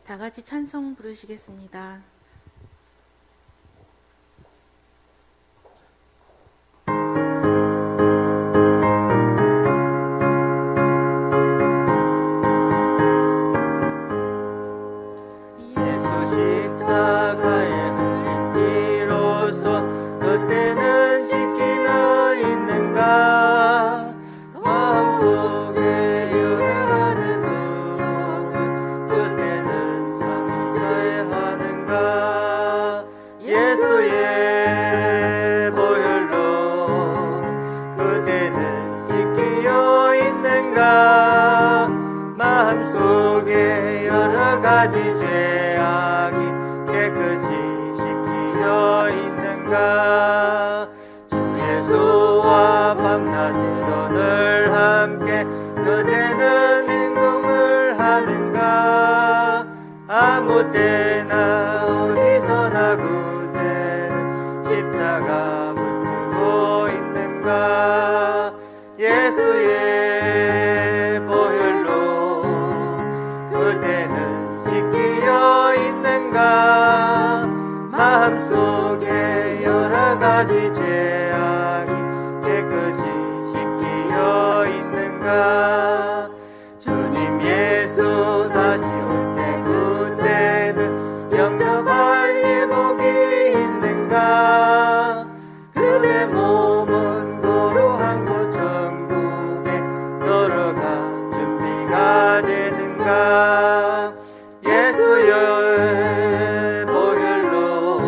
다 같이 찬송 부르시겠습니다. 아무 때나 어디서나 그대는 십자가 물들고 있는가. 예수의 보혈로 그대는 씻기어 있는가. 마음속에 여러 가지 죄악이 깨끗이 씻기어 있는가. 주님 예수 다시 올 때 그때는 영접할 예복이 있는가. 그대 몸은 거룩한 곳 천국에 걸어가 준비가 되는가. 예수의 보혈로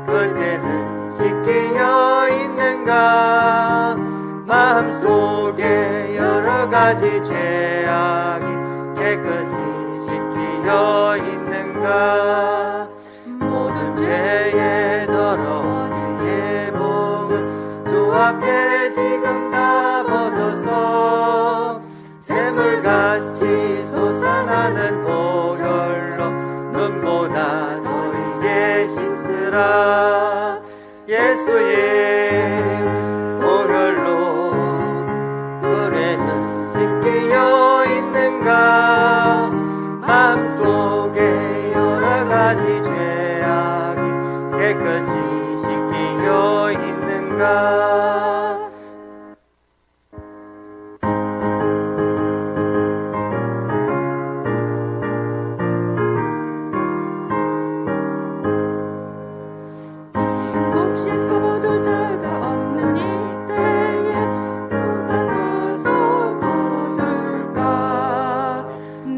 그때는 씻기어 있는가. 마음속에 여러 가지 죄악이 깨끗이 씻기어 있는가. 모든 죄의 더러운 죄의 복을 주 앞에 지금 다 벗어서 샘물같이 솟아나는 보혈로 눈보다 더 이게 씻으라. 예수의 보혈로 그대는 씻기어 있는가. 마음속에 여러 가지 죄악이 깨끗이 씻기어 있는가. 복 씻고 보들 자가 없는 이때에 누가 너서 거둘까.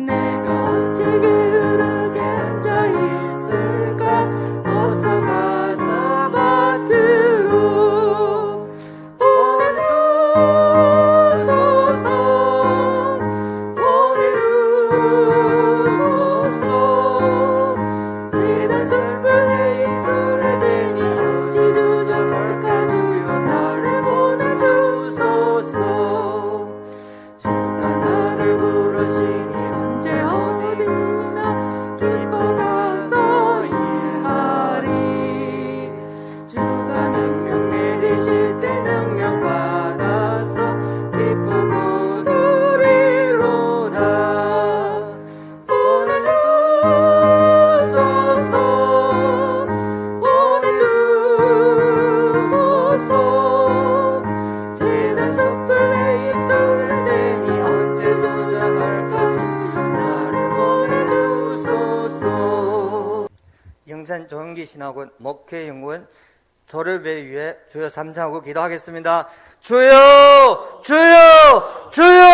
내가 어찌 게으르게 앉아있을까. 어서 가서 밭으로 보내주소서. 보내주소서. 지난 숯불 내 입술에 대니 어찌 주저할까. 주여 나를 보내주소서. 주가 나를 부르시니 언제 어디나 기뻐 가서 일하리. 주가 명령 내리실 때 능력 받아서 기쁘고 누리로다. 보내주소서. 보내주소서. 재단 숯불 내 입술을 대니 언제 조장할까. 나를 보내주소서. 영산 조용기 신학원 목회연구원 조례배 위해 주여 삼창하고 기도하겠습니다. 주여 주여 주여.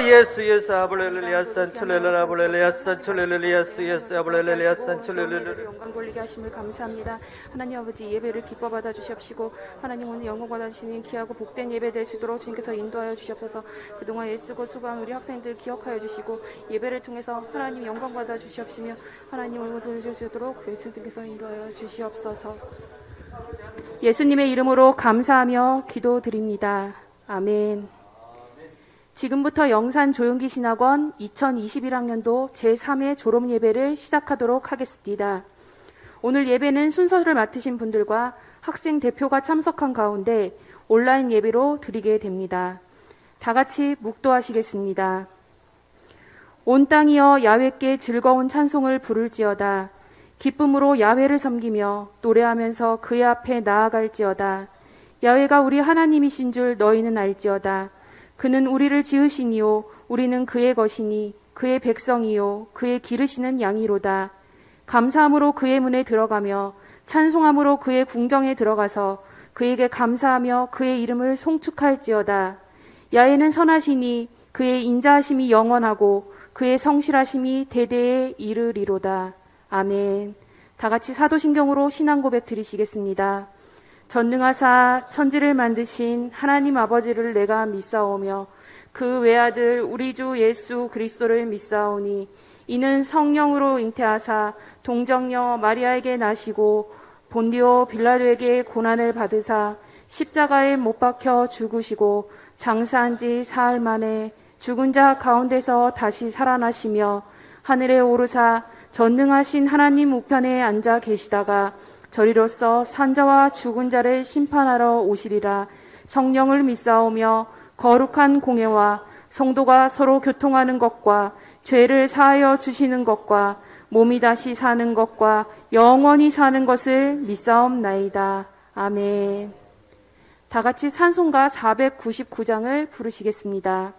예수 예수 아블렐리아산 출렐레라 아블렐리아산 출렐레 예수 예수 아블렐리아산 출렐레. 영광 돌리게 하심을 감사합니다. 하나님 아버지, 예배를 기뻐 받아 주시옵시고 하나님 오늘 영광 받으시는 귀하고 복된 예배 될 수 있도록 주님께서 인도하여 주시옵소서. 그동안 애쓰고 수고한 우리 학생들 기억하여 주시고 예배를 통해서 하나님 영광 받아 주시옵시며 하나님 오늘 들으실 수 있도록 예수님께서 인도하여 주시옵소서. 예수님의 이름으로 감사하며 기도드립니다. 아멘. 지금부터 영산 조용기 신학원 2021학년도 제3회 졸업 예배를 시작하도록 하겠습니다. 오늘 예배는 순서를 맡으신 분들과 학생 대표가 참석한 가운데 온라인 예배로 드리게 됩니다. 다 같이 묵도하시겠습니다. 온 땅이여 야훼께 즐거운 찬송을 부를지어다. 기쁨으로 야훼를 섬기며 노래하면서 그의 앞에 나아갈지어다. 야훼가 우리 하나님이신 줄 너희는 알지어다. 그는 우리를 지으시니요 우리는 그의 것이니 그의 백성이요 그의 기르시는 양이로다. 감사함으로 그의 문에 들어가며 찬송함으로 그의 궁정에 들어가서 그에게 감사하며 그의 이름을 송축할지어다. 야훼는 선하시니 그의 인자하심이 영원하고 그의 성실하심이 대대에 이르리로다. 아멘. 다 같이 사도신경으로 신앙 고백 드리시겠습니다. 전능하사 천지를 만드신 하나님 아버지를 내가 믿사오며 그 외아들 우리 주 예수 그리스도를 믿사오니 이는 성령으로 잉태하사 동정녀 마리아에게 나시고 본디오 빌라도에게 고난을 받으사 십자가에 못 박혀 죽으시고 장사한 지 사흘 만에 죽은 자 가운데서 다시 살아나시며 하늘에 오르사 전능하신 하나님 우편에 앉아 계시다가 저리로서 산자와 죽은 자를 심판하러 오시리라. 성령을 믿사오며 거룩한 공예와 성도가 서로 교통하는 것과 죄를 사하여 주시는 것과 몸이 다시 사는 것과 영원히 사는 것을 믿사옵나이다. 아멘. 다 같이 찬송가 499장을 부르시겠습니다.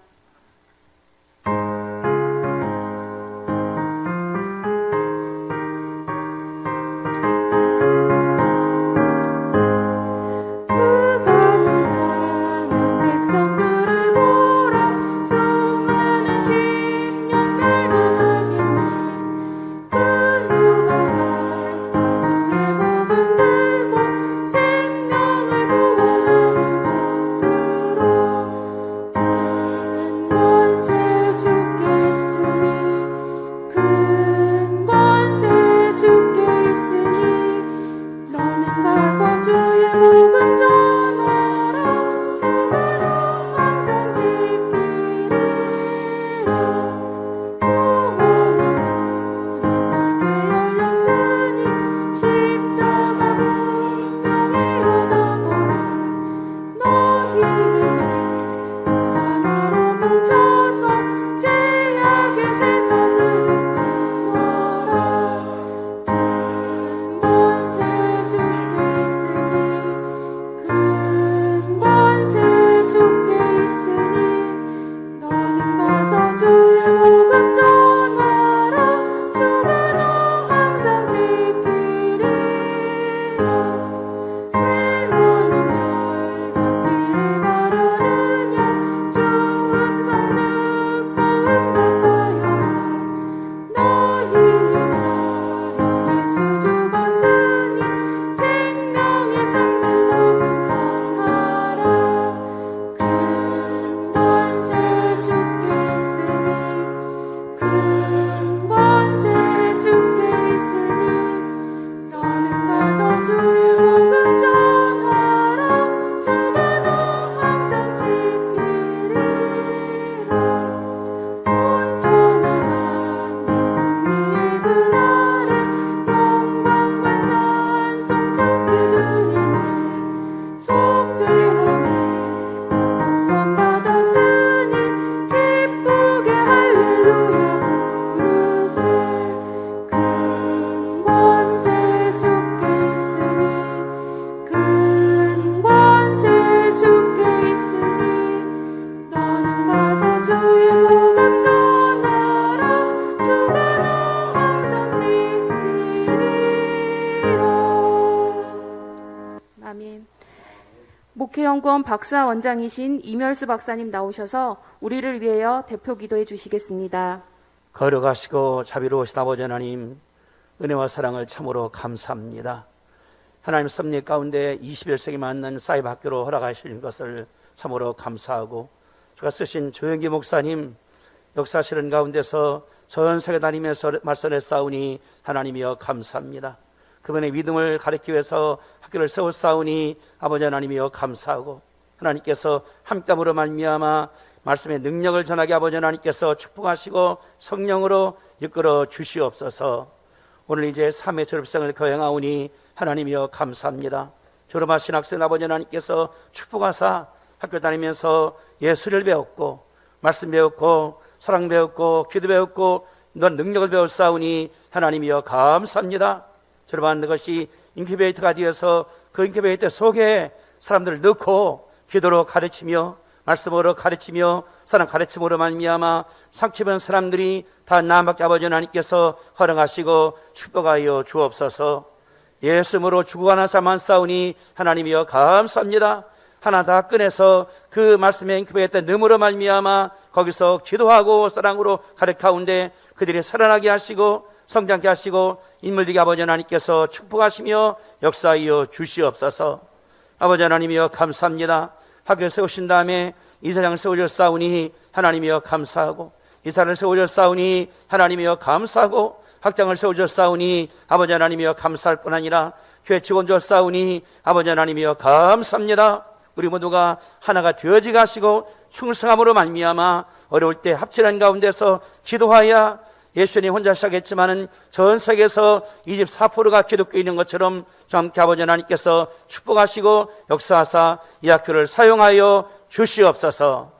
목회연구원 박사 원장이신 이멸수 박사님 나오셔서 우리를 위하여 대표 기도해 주시겠습니다. 거룩하시고 자비로우신 아버지 하나님, 은혜와 사랑을 참으로 감사합니다. 하나님 섭리 가운데 21세기 맞는 사이버 학교로 허락하시는 것을 참으로 감사하고, 주가 쓰신 조영기 목사님 역사실현 가운데서 전 세계 다니면서 말씀을 싸우니 하나님이여 감사합니다. 그분의 믿음을 가르치기 위해서 학교를 세웠사오니 아버지 하나님이여 감사하고, 하나님께서 함께함으로 말미암아 말씀의 능력을 전하게 아버지 하나님께서 축복하시고 성령으로 이끌어 주시옵소서. 오늘 이제 3회 졸업생을 거행하오니 하나님이여 감사합니다. 졸업하신 학생 아버지 하나님께서 축복하사 학교 다니면서 예수를 배웠고 말씀 배웠고 사랑 배웠고 기도 배웠고 넌 능력을 배웠사오니 하나님이여 감사합니다. 저러한 것이 인큐베이터가 되어서 그 인큐베이터 속에 사람들을 넣고 기도로 가르치며 말씀으로 가르치며 사랑 가르침으로 말미암아 상처받은 사람들이 다 나밖에 아버지 하나님께서 허락하시고 축복하여 주옵소서. 예수님으로 죽어가는 사람만 싸우니 하나님이여 감사합니다. 하나 다 꺼내서 그 말씀에 인큐베이터 넣음으로 말미암아 거기서 기도하고 사랑으로 가르치는데 그들이 살아나게 하시고 성장케 하시고 인물되게 아버지 하나님께서 축복하시며 역사하여 주시옵소서. 아버지 하나님이여 감사합니다. 학교를 세우신 다음에 이사장을 세우셨사오니 하나님이여 감사하고 이사를 세우셨사오니 하나님이여 감사하고 학장을 세우셨사오니 아버지 하나님이여 감사할 뿐 아니라 교회 직원 주셨사오니 아버지 하나님이여 감사합니다. 우리 모두가 하나가 되어지게 하시고 충성함으로 말미암아 어려울 때 합치는 가운데서 기도하여 예수님 혼자 시작했지만은 전 세계에서 24%가 기독교인인 것처럼 함께 아버지 하나님께서 축복하시고 역사하사 이 학교를 사용하여 주시옵소서.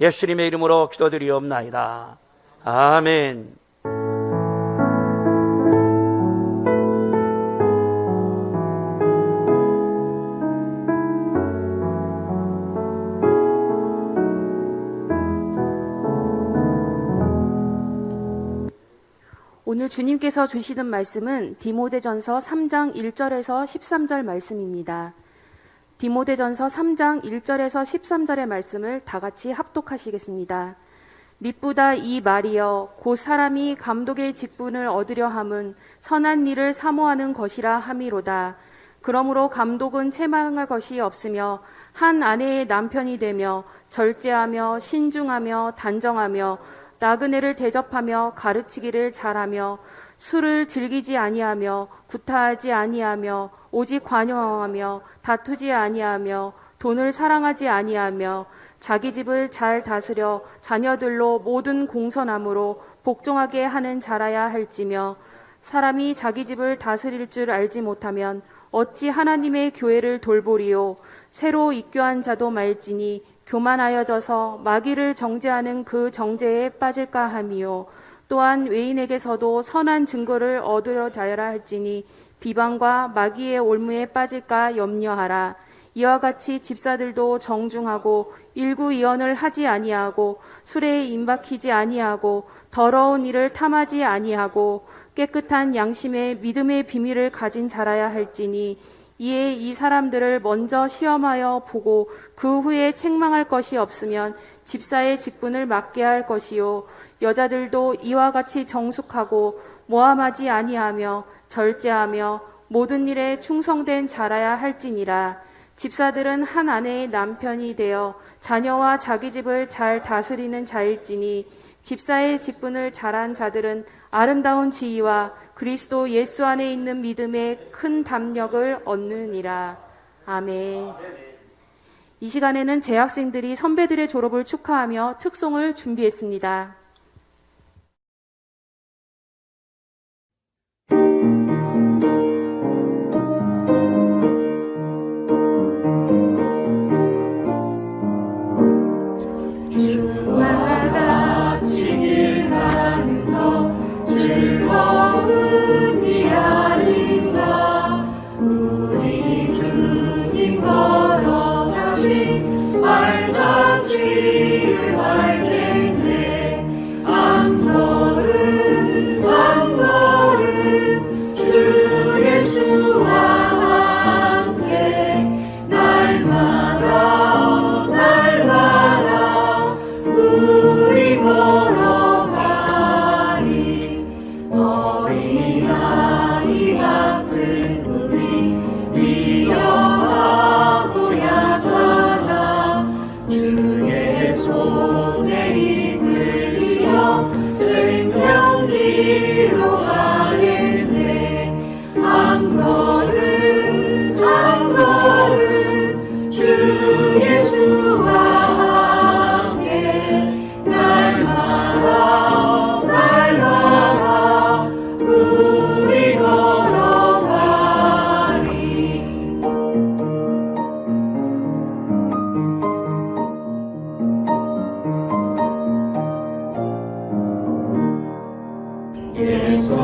예수님의 이름으로 기도드리옵나이다. 아멘. 오늘 주님께서 주시는 말씀은 디모데전서 3장 1절에서 13절 말씀입니다. 디모데전서 3장 1절에서 13절의 말씀을 다 같이 합독하시겠습니다. 미쁘다 이 말이여 곧 사람이 감독의 직분을 얻으려 함은 선한 일을 사모하는 것이라 함이로다. 그러므로 감독은 체망할 것이 없으며 한 아내의 남편이 되며 절제하며 신중하며 단정하며 나그네를 대접하며 가르치기를 잘하며 술을 즐기지 아니하며 구타하지 아니하며 오직 관용하며 다투지 아니하며 돈을 사랑하지 아니하며 자기 집을 잘 다스려 자녀들로 모든 공선함으로 복종하게 하는 자라야 할지며 사람이 자기 집을 다스릴 줄 알지 못하면 어찌 하나님의 교회를 돌보리요. 새로 입교한 자도 말지니 교만하여져서 마귀를 정죄하는 그 정죄에 빠질까 함이요. 또한 외인에게서도 선한 증거를 얻으려 자여라 할지니 비방과 마귀의 올무에 빠질까 염려하라. 이와 같이 집사들도 정중하고 일구이언을 하지 아니하고 술에 임박히지 아니하고 더러운 일을 탐하지 아니하고 깨끗한 양심의 믿음의 비밀을 가진 자라야 할지니 이에 이 사람들을 먼저 시험하여 보고 그 후에 책망할 것이 없으면 집사의 직분을 맡게 할 것이요. 여자들도 이와 같이 정숙하고 모함하지 아니하며 절제하며 모든 일에 충성된 자라야 할지니라. 집사들은 한 아내의 남편이 되어 자녀와 자기 집을 잘 다스리는 자일지니 집사의 직분을 잘한 자들은 아름다운 지위와 그리스도 예수 안에 있는 믿음의 큰 담력을 얻느니라. 아멘. 이 시간에는 재학생들이 선배들의 졸업을 축하하며 특송을 준비했습니다.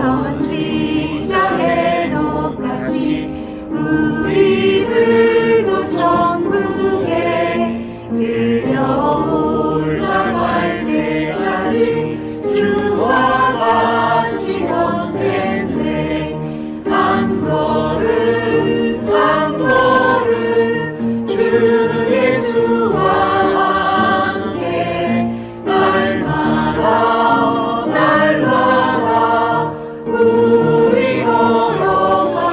선지자의 똑같이 우리들도 천국에 들려 올라갈 때까지 주와 같이 걷겠네. 한 걸음 한 걸음 주 예수와 함께 날마다 날마다 우리 걸어가리.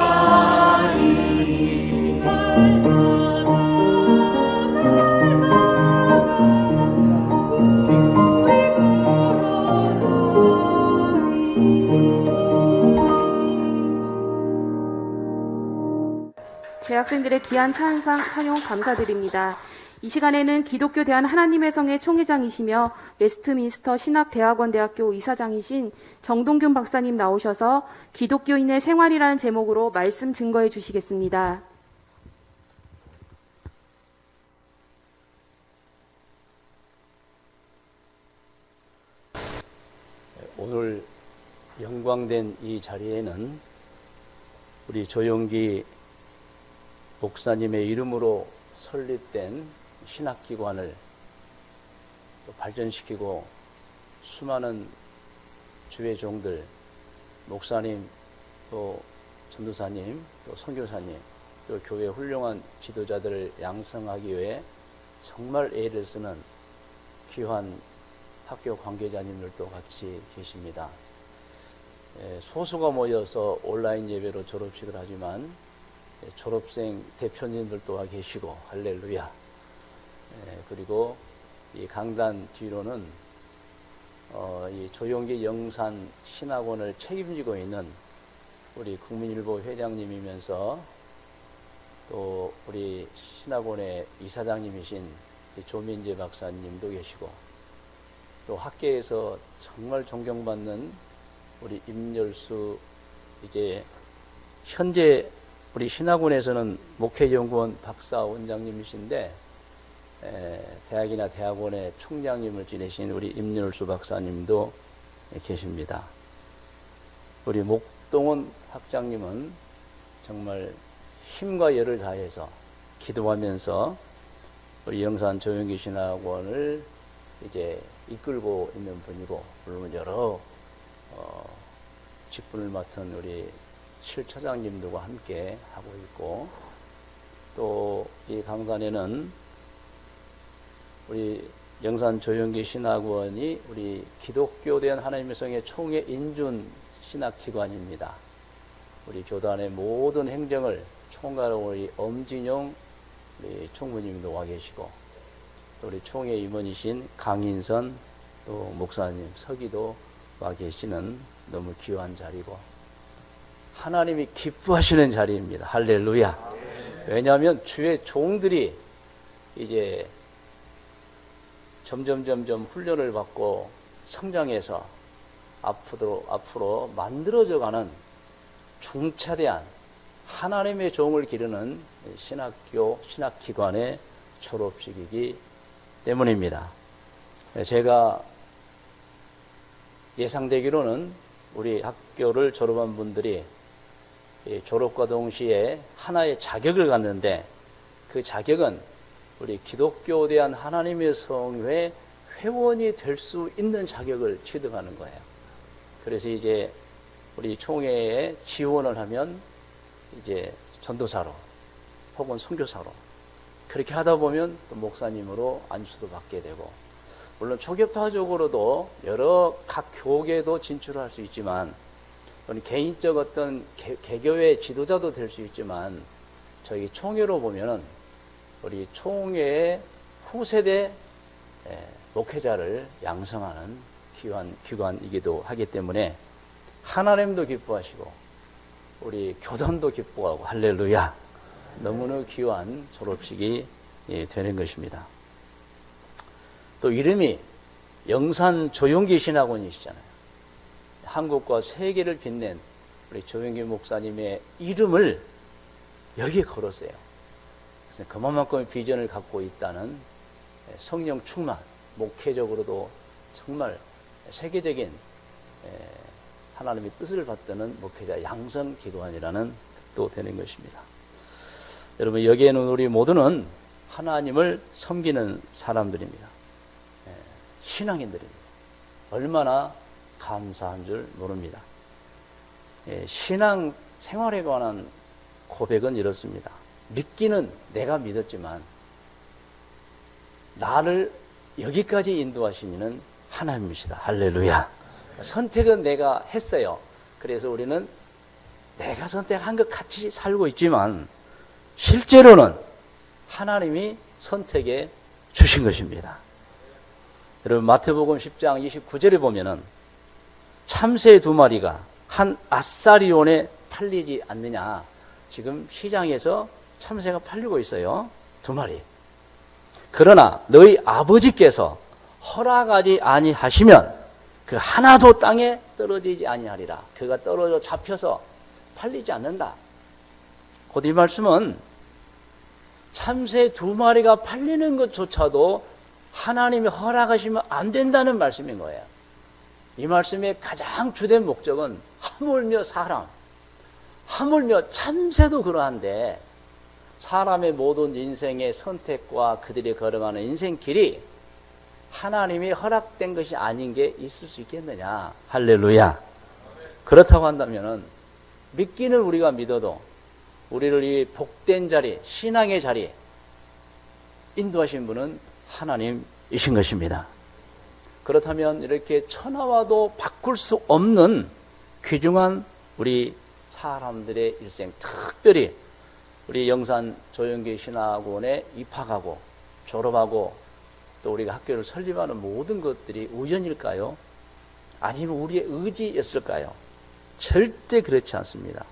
재학생들의 귀한 찬용 감사드립니다. 이 시간에는 기독교 대한 하나님의 성의 총회장이시며 웨스트민스터 신학대학원대학교 이사장이신 정동균 박사님 나오셔서 기독교인의 생활이라는 제목으로 말씀 증거해 주시겠습니다. 오늘 영광된 이 자리에는 우리 조용기 목사님의 이름으로 설립된 신학기관을 또 발전시키고 수많은 주의 종들, 목사님, 또 전도사님, 또 선교사님, 또 교회 훌륭한 지도자들을 양성하기 위해 정말 애를 쓰는 귀한 학교 관계자님들도 같이 계십니다. 소수가 모여서 온라인 예배로 졸업식을 하지만 졸업생 대표님들도 계시고 할렐루야. 그리고 이 강단 뒤로는 이 조용기 영산 신학원을 책임지고 있는 우리 국민일보 회장님이면서 또 우리 신학원의 이사장님이신 조민재 박사님도 계시고 또 학계에서 정말 존경받는 우리 임열수 이제 현재 우리 신학원에서는 목회연구원 박사 원장님이신데 대학이나 대학원의 총장님을 지내신 우리 임열수 박사님도 계십니다. 우리 목동원 학장님은 정말 힘과 열을 다해서 기도하면서 우리 영산 조용기 신학원을 이제 이끌고 있는 분이고 물론 여러 직분을 맡은 우리 실처장님들과 함께 하고 있고 또 이 강단에는 우리 영산 조용기 신학원이 우리 기독교 대한 하나님의 성의 총회 인준 신학기관입니다. 우리 교단의 모든 행정을 총괄하고 우리 엄진용 우리 총무님도 와 계시고 또 우리 총회 임원이신 강인선 또 목사님 서기도 와 계시는 너무 귀한 자리고 하나님이 기뻐하시는 자리입니다. 할렐루야. 왜냐하면 주의 종들이 이제 점점 훈련을 받고 성장해서 앞으로 만들어져가는 중차대한 하나님의 종을 기르는 신학교, 신학기관의 졸업식이기 때문입니다. 제가 예상되기로는 우리 학교를 졸업한 분들이 졸업과 동시에 하나의 자격을 갖는데 그 자격은 우리 기독교에 대한 하나님의 성회 회원이 될 수 있는 자격을 취득하는 거예요. 그래서 이제 우리 총회에 지원을 하면 이제 전도사로 혹은 선교사로 그렇게 하다 보면 또 목사님으로 안수도 받게 되고 물론 초교파적으로도 여러 각 교계도 진출할 수 있지만 개인적 어떤 개교의 지도자도 될 수 있지만 저희 총회로 보면은 우리 총회의 후세대 목회자를 양성하는 귀한 기관이기도 하기 때문에 하나님도 기뻐하시고 우리 교단도 기뻐하고 할렐루야 너무나 귀한 졸업식이 되는 것입니다. 또 이름이 영산 조용기 신학원이시잖아요. 한국과 세계를 빛낸 우리 조용기 목사님의 이름을 여기에 걸었어요. 그래서 그만큼의 비전을 갖고 있다는 성령 충만, 목회적으로도 정말 세계적인 하나님의 뜻을 받드는 목회자 양성기도원이라는 뜻도 되는 것입니다. 여러분, 여기에는 우리 모두는 하나님을 섬기는 사람들입니다. 신앙인들입니다. 얼마나 감사한 줄 모릅니다. 신앙 생활에 관한 고백은 이렇습니다. 믿기는 내가 믿었지만 나를 여기까지 인도하신 이는 하나님이시다. 할렐루야. 선택은 내가 했어요. 그래서 우리는 내가 선택한 것 같이 살고 있지만 실제로는 하나님이 선택해 주신 것입니다. 여러분, 마태복음 10장 29절에 보면은 참새 2마리가 한 아사리온에 팔리지 않느냐. 지금 시장에서 참새가 팔리고 있어요. 2마리. 그러나 너희 아버지께서 허락하지 아니하시면 그 하나도 땅에 떨어지지 아니하리라. 그가 떨어져 잡혀서 팔리지 않는다. 곧 이 말씀은 참새 2마리가 팔리는 것조차도 하나님이 허락하시면 안 된다는 말씀인 거예요. 이 말씀의 가장 주된 목적은 하물며 사람, 하물며 참새도 그러한데 사람의 모든 인생의 선택과 그들이 걸어가는 인생길이 하나님이 허락된 것이 아닌 게 있을 수 있겠느냐. 할렐루야. 그렇다고 한다면은 믿기는 우리가 믿어도 우리를 이 복된 자리, 신앙의 자리에 인도하신 분은 하나님이신 것입니다. 그렇다면 이렇게 천하와도 바꿀 수 없는 귀중한 우리 사람들의 일생, 특별히 우리 영산 조영기 신학원에 입학하고 졸업하고 또 우리가 학교를 설립하는 모든 것들이 우연일까요? 아니면 우리의 의지였을까요? 절대 그렇지 않습니다.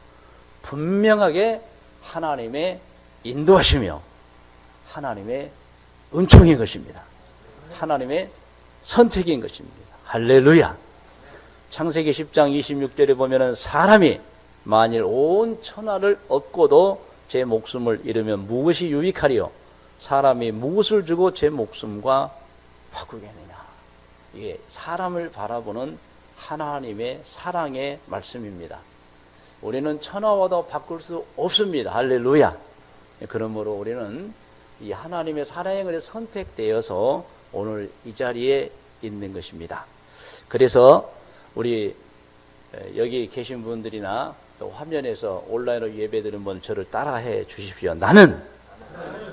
분명하게 하나님의 인도하시며 하나님의 은총인 것입니다. 하나님의 선택인 것입니다. 할렐루야. 창세기 10장 26절에 보면은 사람이 만일 온 천하를 얻고도 제 목숨을 잃으면 무엇이 유익하리요? 사람이 무엇을 주고 제 목숨과 바꾸겠느냐. 이게 사람을 바라보는 하나님의 사랑의 말씀입니다. 우리는 천하와도 바꿀 수 없습니다. 할렐루야. 그러므로 우리는 이 하나님의 사랑의 은혜에 선택되어서 오늘 이 자리에 있는 것입니다. 그래서 우리 여기 계신 분들이나 또 화면에서 온라인으로 예배드리는 분 저를 따라해 주십시오.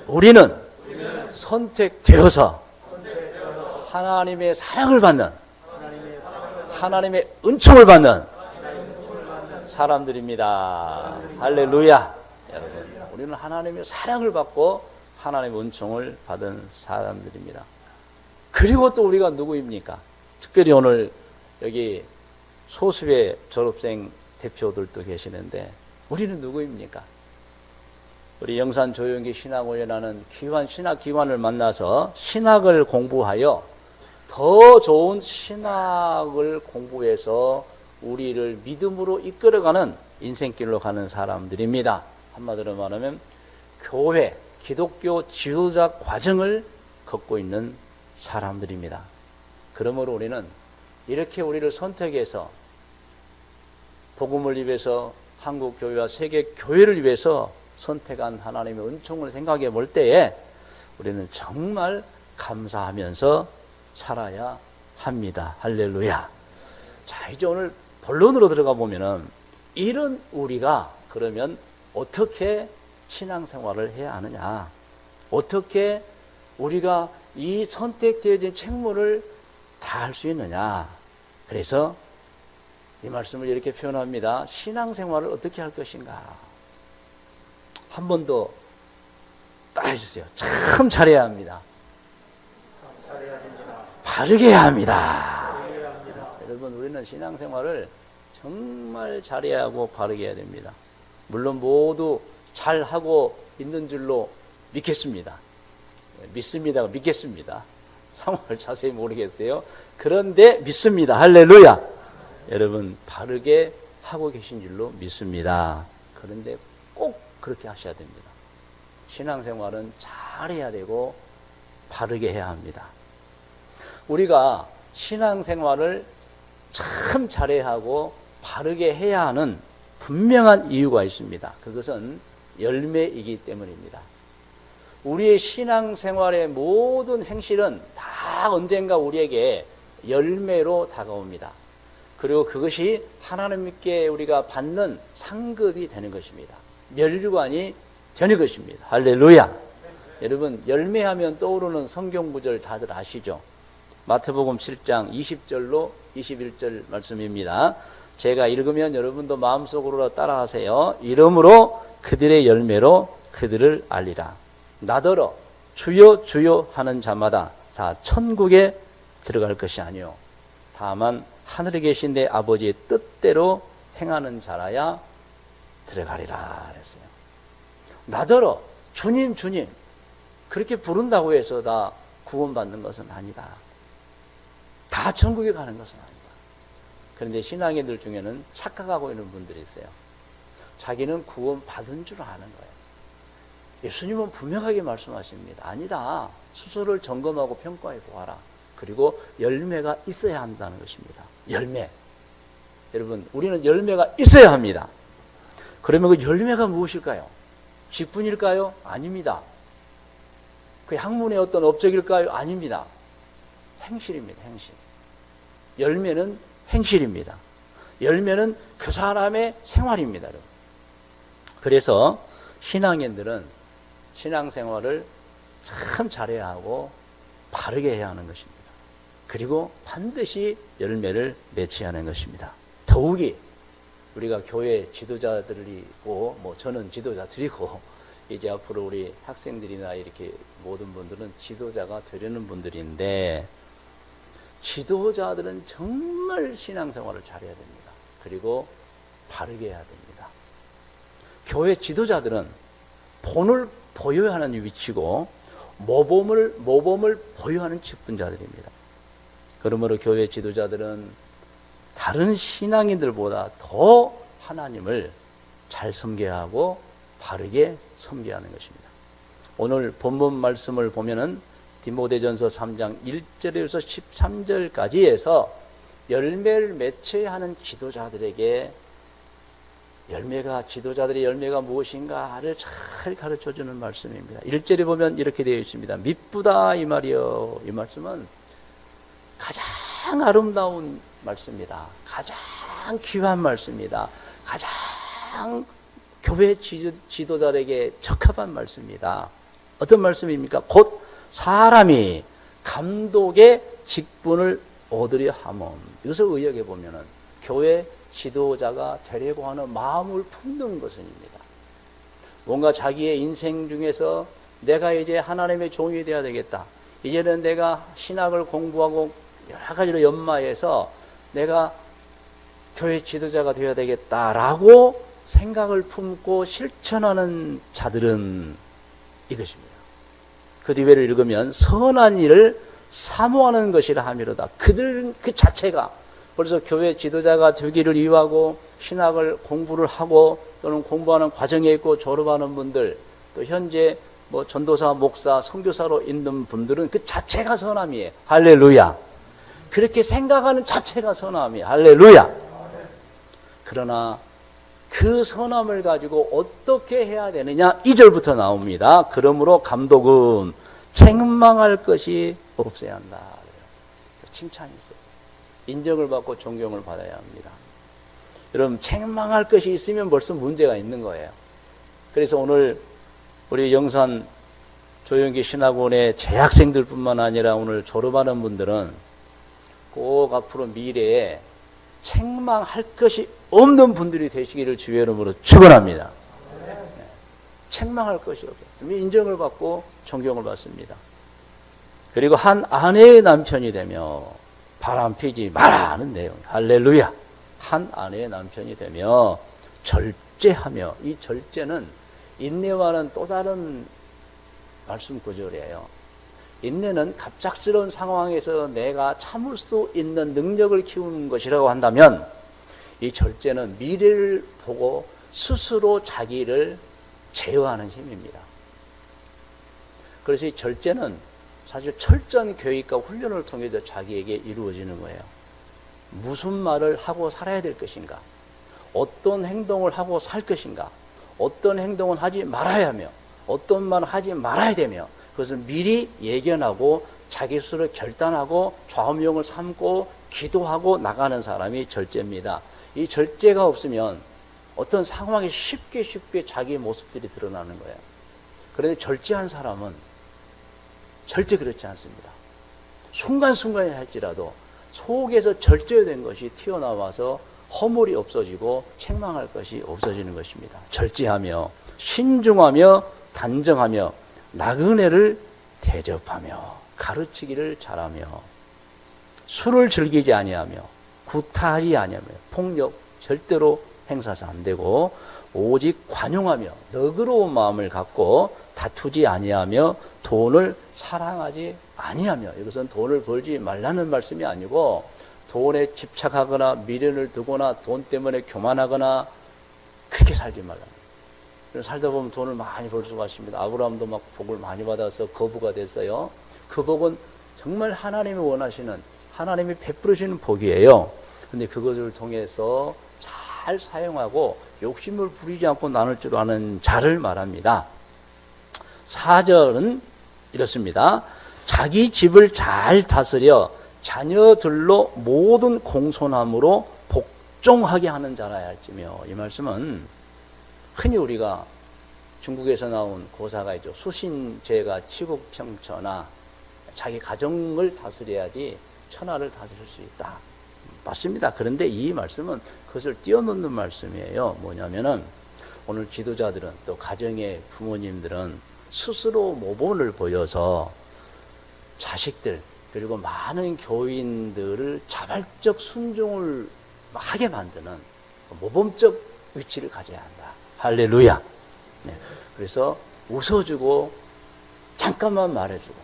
우리는 선택되어서 하나님의 사랑을 받는, 하나님의 은총을 받는 사람들입니다. 할렐루야. 여러분, 우리는 하나님의 사랑을 받고 하나님의 은총을 받은 사람들입니다. 그리고 또 우리가 누구입니까? 특별히 오늘 여기 소수의 졸업생 대표들도 계시는데 우리는 누구입니까? 우리 영산 조영기 신학원이라는 귀한 신학기관을 만나서 신학을 공부하여 더 좋은 신학을 공부해서 우리를 믿음으로 이끌어가는 인생길로 가는 사람들입니다. 한마디로 말하면 교회, 기독교 지도자 과정을 걷고 있는 사람들입니다. 그러므로 우리는 이렇게 우리를 선택해서 복음을 위해서 한국 교회와 세계 교회를 위해서 선택한 하나님의 은총을 생각해 볼 때에 우리는 정말 감사하면서 살아야 합니다. 할렐루야. 자, 이제 오늘 본론으로 들어가 보면은 이런 우리가 그러면 어떻게 신앙생활을 해야 하느냐, 어떻게 우리가 이 선택되어진 책무를 다할 수 있느냐. 그래서 이 말씀을 이렇게 표현합니다. 신앙생활을 어떻게 할 것인가. 한 번 더 따라해 주세요. 참 잘해야 합니다. 바르게 해야 합니다. 여러분, 우리는 신앙생활을 정말 잘해야 하고 바르게 해야 됩니다. 물론 모두 잘하고 있는 줄로 믿겠습니다. 믿습니다가 믿겠습니다. 상황을 자세히 모르겠어요. 그런데 믿습니다. 할렐루야. 여러분, 바르게 하고 계신 줄로 믿습니다. 그런데 꼭 그렇게 하셔야 됩니다. 신앙생활은 잘해야 되고 바르게 해야 합니다. 우리가 신앙생활을 참 잘해야 하고 바르게 해야 하는 분명한 이유가 있습니다. 그것은 열매이기 때문입니다. 우리의 신앙생활의 모든 행실은 다 언젠가 우리에게 열매로 다가옵니다. 그리고 그것이 하나님께 우리가 받는 상급이 되는 것입니다. 면류관이 되는 것입니다. 할렐루야. 여러분, 열매하면 떠오르는 성경 구절 다들 아시죠? 마태복음 7장 20절로 21절 말씀입니다. 제가 읽으면 여러분도 마음속으로 따라하세요. 이러므로 그들의 열매로 그들을 알리라. 나더러 주여 주여 하는 자마다 다 천국에 들어갈 것이 아니요 다만 하늘에 계신 내 아버지의 뜻대로 행하는 자라야 들어가리라 그랬어요. 나더러 주님 주님 그렇게 부른다고 해서 다 구원받는 것은 아니다. 다 천국에 가는 것은 아니다. 그런데 신앙인들 중에는 착각하고 있는 분들이 있어요. 자기는 구원받은 줄 아는 거예요. 예수님은 분명하게 말씀하십니다. 아니다. 스스로를 점검하고 평가해 보아라. 그리고 열매가 있어야 한다는 것입니다. 열매. 여러분, 우리는 열매가 있어야 합니다. 그러면 그 열매가 무엇일까요? 직분일까요? 아닙니다. 그 학문의 어떤 업적일까요? 아닙니다. 행실입니다. 행실. 열매는 행실입니다. 열매는 그 사람의 생활입니다. 여러분. 그래서 신앙인들은 신앙생활을 참 잘해야 하고 바르게 해야 하는 것입니다. 그리고 반드시 열매를 맺어야 하는 것입니다. 더욱이 우리가 교회 지도자들이고 저는 지도자들이고 이제 앞으로 우리 학생들이나 이렇게 모든 분들은 지도자가 되려는 분들인데 지도자들은 정말 신앙생활을 잘해야 됩니다. 그리고 바르게 해야 됩니다. 교회 지도자들은 본을 보유하는 위치고 모범을 보유하는 직분자들입니다. 그러므로 교회 지도자들은 다른 신앙인들보다 더 하나님을 잘 섬겨야 하고 바르게 섬겨야 하는 것입니다. 오늘 본문 말씀을 보면은 디모데전서 3장 1절에서 13절까지 해서 열매를 맺혀야 하는 지도자들에게 지도자들의 열매가 무엇인가를 잘 가르쳐주는 말씀입니다. 1절에 보면 이렇게 되어 있습니다. 미쁘다 이 말이요. 이 말씀은 가장 아름다운 말씀입니다. 가장 귀한 말씀입니다. 가장 교회 지도자에게 적합한 말씀입니다. 어떤 말씀입니까? 곧 사람이 감독의 직분을 얻으려 함은. 이것을 의역해 보면은 교회 지도자가 되려고 하는 마음을 품는 것입니다. 뭔가 자기의 인생 중에서 내가 이제 하나님의 종이 되어야 되겠다. 이제는 내가 신학을 공부하고 여러 가지로 연마해서 내가 교회 지도자가 되어야 되겠다라고 생각을 품고 실천하는 자들은 이것입니다. 그 뒤를 읽으면 선한 일을 사모하는 것이라 함이로다. 그들 그 자체가 벌써 교회 지도자가 되기를 이유하고 신학을 공부를 하고 또는 공부하는 과정에 있고 졸업하는 분들 또 현재 전도사, 목사, 선교사로 있는 분들은 그 자체가 선함이에요. 할렐루야. 그렇게 생각하는 자체가 선함이에요. 할렐루야. 그러나 그 선함을 가지고 어떻게 해야 되느냐 2절부터 나옵니다. 그러므로 감독은 책망할 것이 없어야 한다. 칭찬이 있어요. 인정을 받고 존경을 받아야 합니다. 여러분, 책망할 것이 있으면 벌써 문제가 있는 거예요. 그래서 오늘 우리 영산 조영기 신학원의 재학생들뿐만 아니라 오늘 졸업하는 분들은 꼭 앞으로 미래에 책망할 것이 없는 분들이 되시기를 주의 이름으로 축원합니다. 네. 책망할 것이 없어요. 인정을 받고 존경을 받습니다. 그리고 한 아내의 남편이 되며 바람 피지 마라 하는 내용. 할렐루야. 한 아내의 남편이 되며 절제하며, 이 절제는 인내와는 또 다른 말씀 구절이에요. 인내는 갑작스러운 상황에서 내가 참을 수 있는 능력을 키우는 것이라고 한다면, 이 절제는 미래를 보고 스스로 자기를 제어하는 힘입니다. 그래서 이 절제는 사실 철저한 교육과 훈련을 통해서 자기에게 이루어지는 거예요. 무슨 말을 하고 살아야 될 것인가? 어떤 행동을 하고 살 것인가, 어떤 행동은 하지 말아야 하며 어떤 말을 하지 말아야 되며 그것을 미리 예견하고 자기 스스로 결단하고 좌우명을 삼고 기도하고 나가는 사람이 절제입니다. 이 절제가 없으면 어떤 상황에 쉽게 자기 모습들이 드러나는 거예요. 그런데 절제한 사람은 절대 그렇지 않습니다. 순간순간에 할지라도 속에서 절제된 것이 튀어나와서 허물이 없어지고 책망할 것이 없어지는 것입니다. 절제하며 신중하며 단정하며 나그네를 대접하며 가르치기를 잘하며 술을 즐기지 아니하며 구타하지 아니하며 폭력 절대로 행사해서 안 되고 오직 관용하며 너그러운 마음을 갖고 다투지 아니하며 돈을 사랑하지 아니하며, 이것은 돈을 벌지 말라는 말씀이 아니고 돈에 집착하거나 미련을 두거나 돈 때문에 교만하거나 그렇게 살지 말라는 거예요. 살다 보면 돈을 많이 벌 수가 있습니다. 아브라함도 막 복을 많이 받아서 거부가 됐어요. 그 복은 정말 하나님이 원하시는, 하나님이 베풀으시는 복이에요. 근데 그것을 통해서 잘 사용하고 욕심을 부리지 않고 나눌 줄 아는 자를 말합니다. 4절은 이렇습니다. 자기 집을 잘 다스려 자녀들로 모든 공손함으로 복종하게 하는 자라야 할지며. 이 말씀은 흔히 우리가 중국에서 나온 고사가 있죠. 수신제가 치국평천하, 자기 가정을 다스려야지 천하를 다스릴 수 있다. 맞습니다. 그런데 이 말씀은 그것을 뛰어넘는 말씀이에요. 뭐냐면은 오늘 지도자들은 또 가정의 부모님들은 스스로 모범을 보여서 자식들 그리고 많은 교인들을 자발적 순종을 하게 만드는 모범적 위치를 가져야 한다. 할렐루야. 네. 그래서 웃어주고 잠깐만 말해주고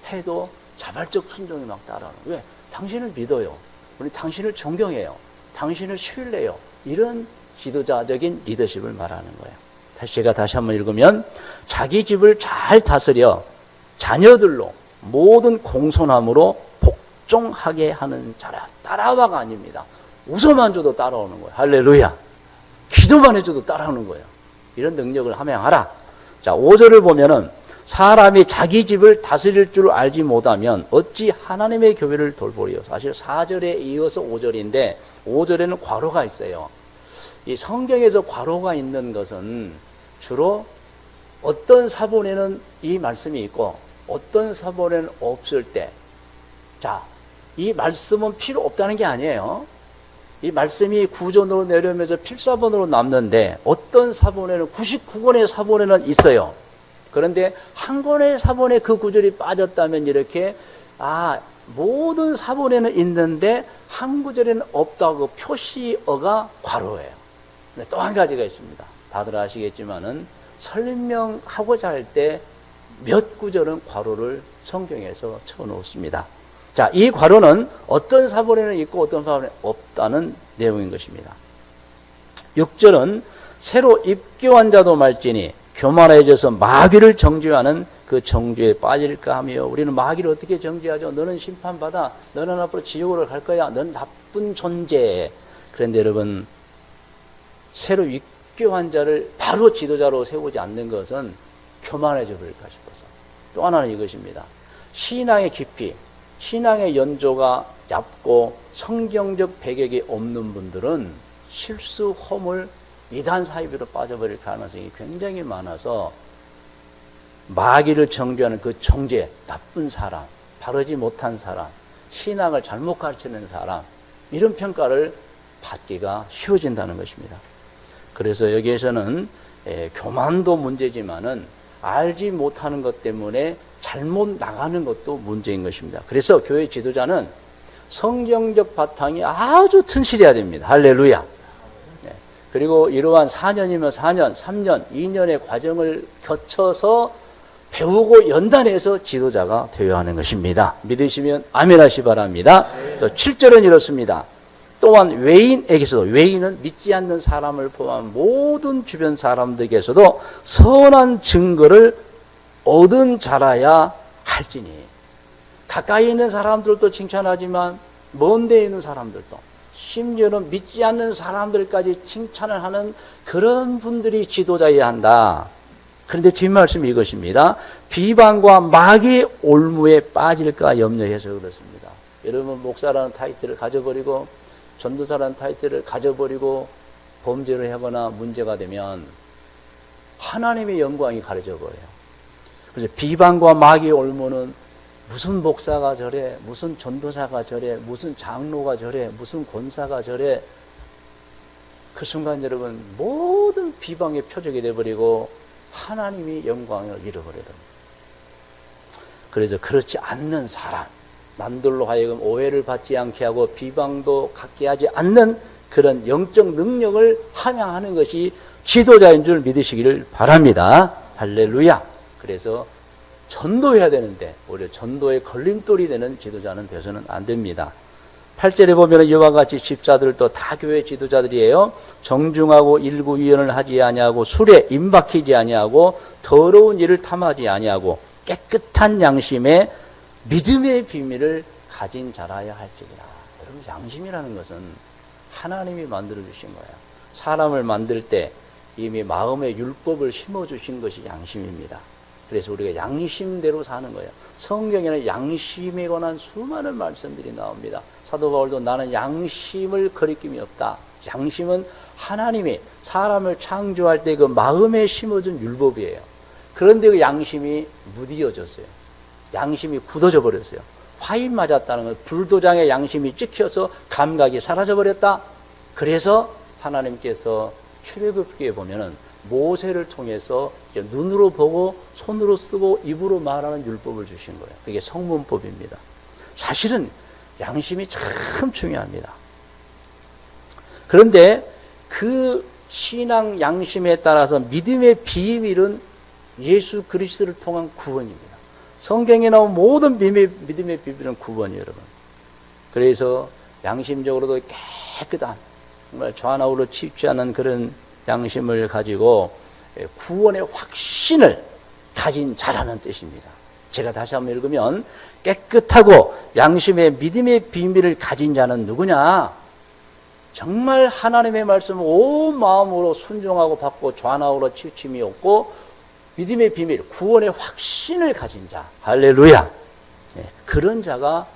해도 자발적 순종이 막 따라오는. 왜? 당신을 믿어요. 우리 당신을 존경해요. 당신을 신뢰해요. 이런 지도자적인 리더십을 말하는 거예요. 제가 다시 한번 읽으면 자기 집을 잘 다스려 자녀들로 모든 공손함으로 복종하게 하는 자라. 따라와가 아닙니다. 웃어만 줘도 따라오는 거예요. 할렐루야. 기도만 해줘도 따라오는 거예요. 이런 능력을 함양하라. 자, 5절을 보면은 사람이 자기 집을 다스릴 줄 알지 못하면 어찌 하나님의 교회를 돌보리요. 사실 4절에 이어서 5절인데 5절에는 괄호가 있어요. 이 성경에서 괄호가 있는 것은 주로 어떤 사본에는 이 말씀이 있고 어떤 사본에는 없을 때, 자, 이 말씀은 필요 없다는 게 아니에요. 이 말씀이 구전으로 내려오면서 필사본으로 남는데 어떤 사본에는 99권의 사본에는 있어요. 그런데 한 권의 사본에 그 구절이 빠졌다면 이렇게 모든 사본에는 있는데 한 구절에는 없다고 표시어가 괄호예요. 또 한 가지가 있습니다. 다들 아시겠지만은 설명하고자 할 때 몇 구절은 괄호를 성경에서 쳐놓습니다. 자, 이 괄호는 어떤 사본에는 있고 어떤 사본에는 없다는 내용인 것입니다. 6절은 새로 입교한 자도 말지니 교만해져서 마귀를 정죄하는 그 정죄에 빠질까 하며. 우리는 마귀를 어떻게 정죄하죠? 너는 심판받아. 너는 앞으로 지옥으로 갈 거야. 너는 나쁜 존재. 그런데 여러분, 새로 입교한 자를 바로 지도자로 세우지 않는 것은 교만해져 버릴까 싶어서. 또 하나는 이것입니다. 신앙의 깊이, 신앙의 연조가 얕고 성경적 배경이 없는 분들은 실수, 허물, 이단 사이비로 빠져버릴 가능성이 굉장히 많아서 마귀를 정죄하는 그 정죄, 나쁜 사람, 바르지 못한 사람, 신앙을 잘못 가르치는 사람, 이런 평가를 받기가 쉬워진다는 것입니다. 그래서 여기에서는 교만도 문제지만은 알지 못하는 것 때문에 잘못 나가는 것도 문제인 것입니다. 그래서 교회 지도자는 성경적 바탕이 아주 튼실해야 됩니다. 할렐루야. 그리고 이러한 4년이면 4년, 3년, 2년의 과정을 거쳐서 배우고 연단해서 지도자가 되어야 하는 것입니다. 믿으시면 아멘 하시 바랍니다. 또 7절은 이렇습니다. 또한 외인에게서도, 외인은 믿지 않는 사람을 포함한 모든 주변 사람들에게서도 선한 증거를 얻은 자라야 할지니. 가까이 있는 사람들도 칭찬하지만 먼 데 있는 사람들도, 심지어는 믿지 않는 사람들까지 칭찬을 하는 그런 분들이 지도자여야 한다. 그런데 뒷말씀이 이것입니다. 비방과 마귀의 올무에 빠질까 염려해서 그렇습니다. 여러분, 목사라는 타이틀을 가져버리고 전도사라는 타이틀을 가져버리고 범죄를 하거나 문제가 되면 하나님의 영광이 가려져 버려요. 그래서 비방과 마귀의 올무는 무슨 목사가 저래, 무슨 전도사가 저래, 무슨 장로가 저래, 무슨 권사가 저래. 그 순간 여러분, 모든 비방의 표적이 되어버리고 하나님이 영광을 잃어버려요. 그래서 그렇지 않는 사람, 남들로 하여금 오해를 받지 않게 하고 비방도 갖게 하지 않는 그런 영적 능력을 함양하는 것이 지도자인 줄 믿으시기를 바랍니다. 할렐루야. 그래서 전도해야 되는데 오히려 전도의 걸림돌이 되는 지도자는 되어서는 안 됩니다. 8절에 보면 이와 같이 집사들도 다 교회 지도자들이에요. 정중하고 일구위원을 하지 아니하고 술에 임박히지 아니하고 더러운 일을 탐하지 아니하고 깨끗한 양심에 믿음의 비밀을 가진 자라야 할지니라. 여러분, 양심이라는 것은 하나님이 만들어 주신 거예요. 사람을 만들 때 이미 마음의 율법을 심어주신 것이 양심입니다. 그래서 우리가 양심대로 사는 거예요. 성경에는 양심에 관한 수많은 말씀들이 나옵니다. 사도 바울도 나는 양심을 거리낌이 없다. 양심은 하나님이 사람을 창조할 때 그 마음에 심어준 율법이에요. 그런데 그 양심이 무디어졌어요. 양심이 굳어져 버렸어요. 화인 맞았다는 건 불도장의 양심이 찍혀서 감각이 사라져 버렸다. 그래서 하나님께서 출애굽기에 보면은 모세를 통해서 눈으로 보고 손으로 쓰고 입으로 말하는 율법을 주신 거예요. 그게 성문법입니다. 사실은 양심이 참 중요합니다. 그런데 그 신앙 양심에 따라서 믿음의 비밀은 예수 그리스도를 통한 구원입니다. 성경에 나온 모든 믿음의 비밀은 구원이에요, 여러분. 그래서 양심적으로도 깨끗한, 정말 좌나우로 치우치 않은 그런 양심을 가지고 구원의 확신을 가진 자라는 뜻입니다. 제가 다시 한번 읽으면 깨끗하고 양심의 믿음의 비밀을 가진 자는 누구냐? 정말 하나님의 말씀을 온 마음으로 순종하고 받고 좌나우로 치우침이 없고 믿음의 비밀, 구원의 확신을 가진 자. 할렐루야. 네, 그런 자가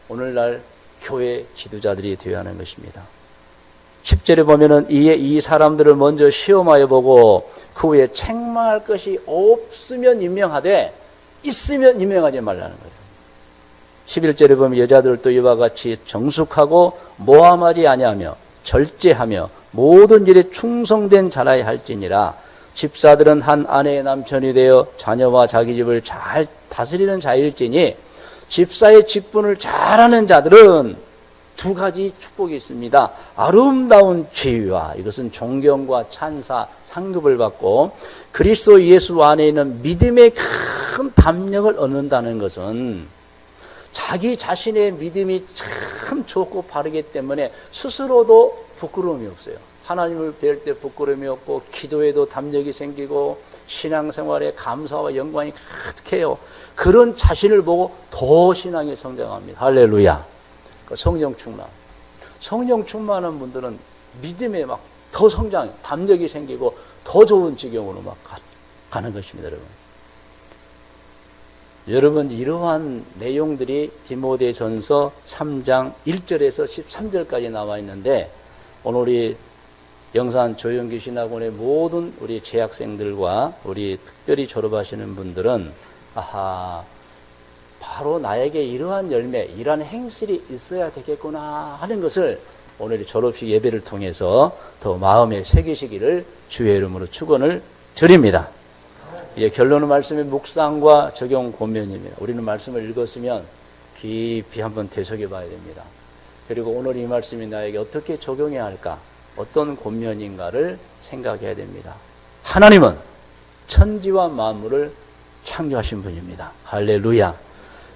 오늘날 교회 지도자들이 되어야 하는 것입니다. 10절에 보면은 이에 이 사람들을 먼저 시험하여 보고 그 후에 책망할 것이 없으면 임명하되 있으면 임명하지 말라는 거예요. 11절에 보면 여자들도 이와 같이 정숙하고 모함하지 아니하며 절제하며 모든 일에 충성된 자라야 할지니라. 집사들은 한 아내의 남편이 되어 자녀와 자기 집을 잘 다스리는 자일지니 집사의 직분을 잘하는 자들은 두 가지 축복이 있습니다. 아름다운 지위와, 이것은 존경과 찬사, 상급을 받고 그리스도 예수 안에 있는 믿음의 큰 담력을 얻는다는 것은 자기 자신의 믿음이 참 좋고 바르기 때문에 스스로도 부끄러움이 없어요. 하나님을 뵐 때 부끄러움이 없고 기도에도 담력이 생기고 신앙생활에 감사와 영광이 가득해요. 그런 자신을 보고 더 신앙이 성장합니다. 할렐루야. 성령 충만. 성령 충만한 분들은 믿음에 막 더 성장, 담력이 생기고 더 좋은 지경으로 막 가는 것입니다, 여러분. 여러분, 이러한 내용들이 디모데전서 3장 1절에서 13절까지 나와 있는데 오늘 우리 영산 조영기 신학원의 모든 우리 재학생들과 우리 특별히 졸업하시는 분들은 아하, 바로 나에게 이러한 열매, 이러한 행실이 있어야 되겠구나 하는 것을 오늘 졸업식 예배를 통해서 더 마음에 새기시기를 주의 이름으로 축원을 드립니다. 예, 결론은 말씀의 묵상과 적용 권면입니다. 우리는 말씀을 읽었으면 깊이 한번 되새겨 봐야 됩니다. 그리고 오늘 이 말씀이 나에게 어떻게 적용해야 할까? 어떤 권면인가를 생각해야 됩니다. 하나님은 천지와 만물을 창조하신 분입니다. 할렐루야.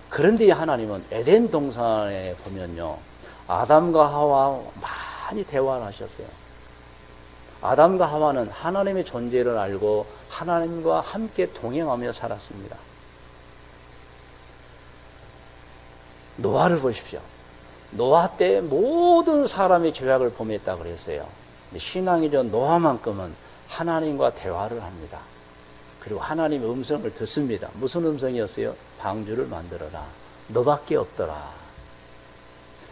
그런데 하나님은 에덴 동산에 보면요, 아담과 하와 많이 대화를 하셨어요. 아담과 하와는 하나님의 존재를 알고 하나님과 함께 동행하며 살았습니다. 노아를 보십시오. 노아 때 모든 사람의 죄악을 범했다 그랬어요. 근데 신앙이전 노아만큼은 하나님과 대화를 합니다. 그리고 하나님의 음성을 듣습니다. 무슨 음성이었어요? 방주를 만들어라. 너밖에 없더라.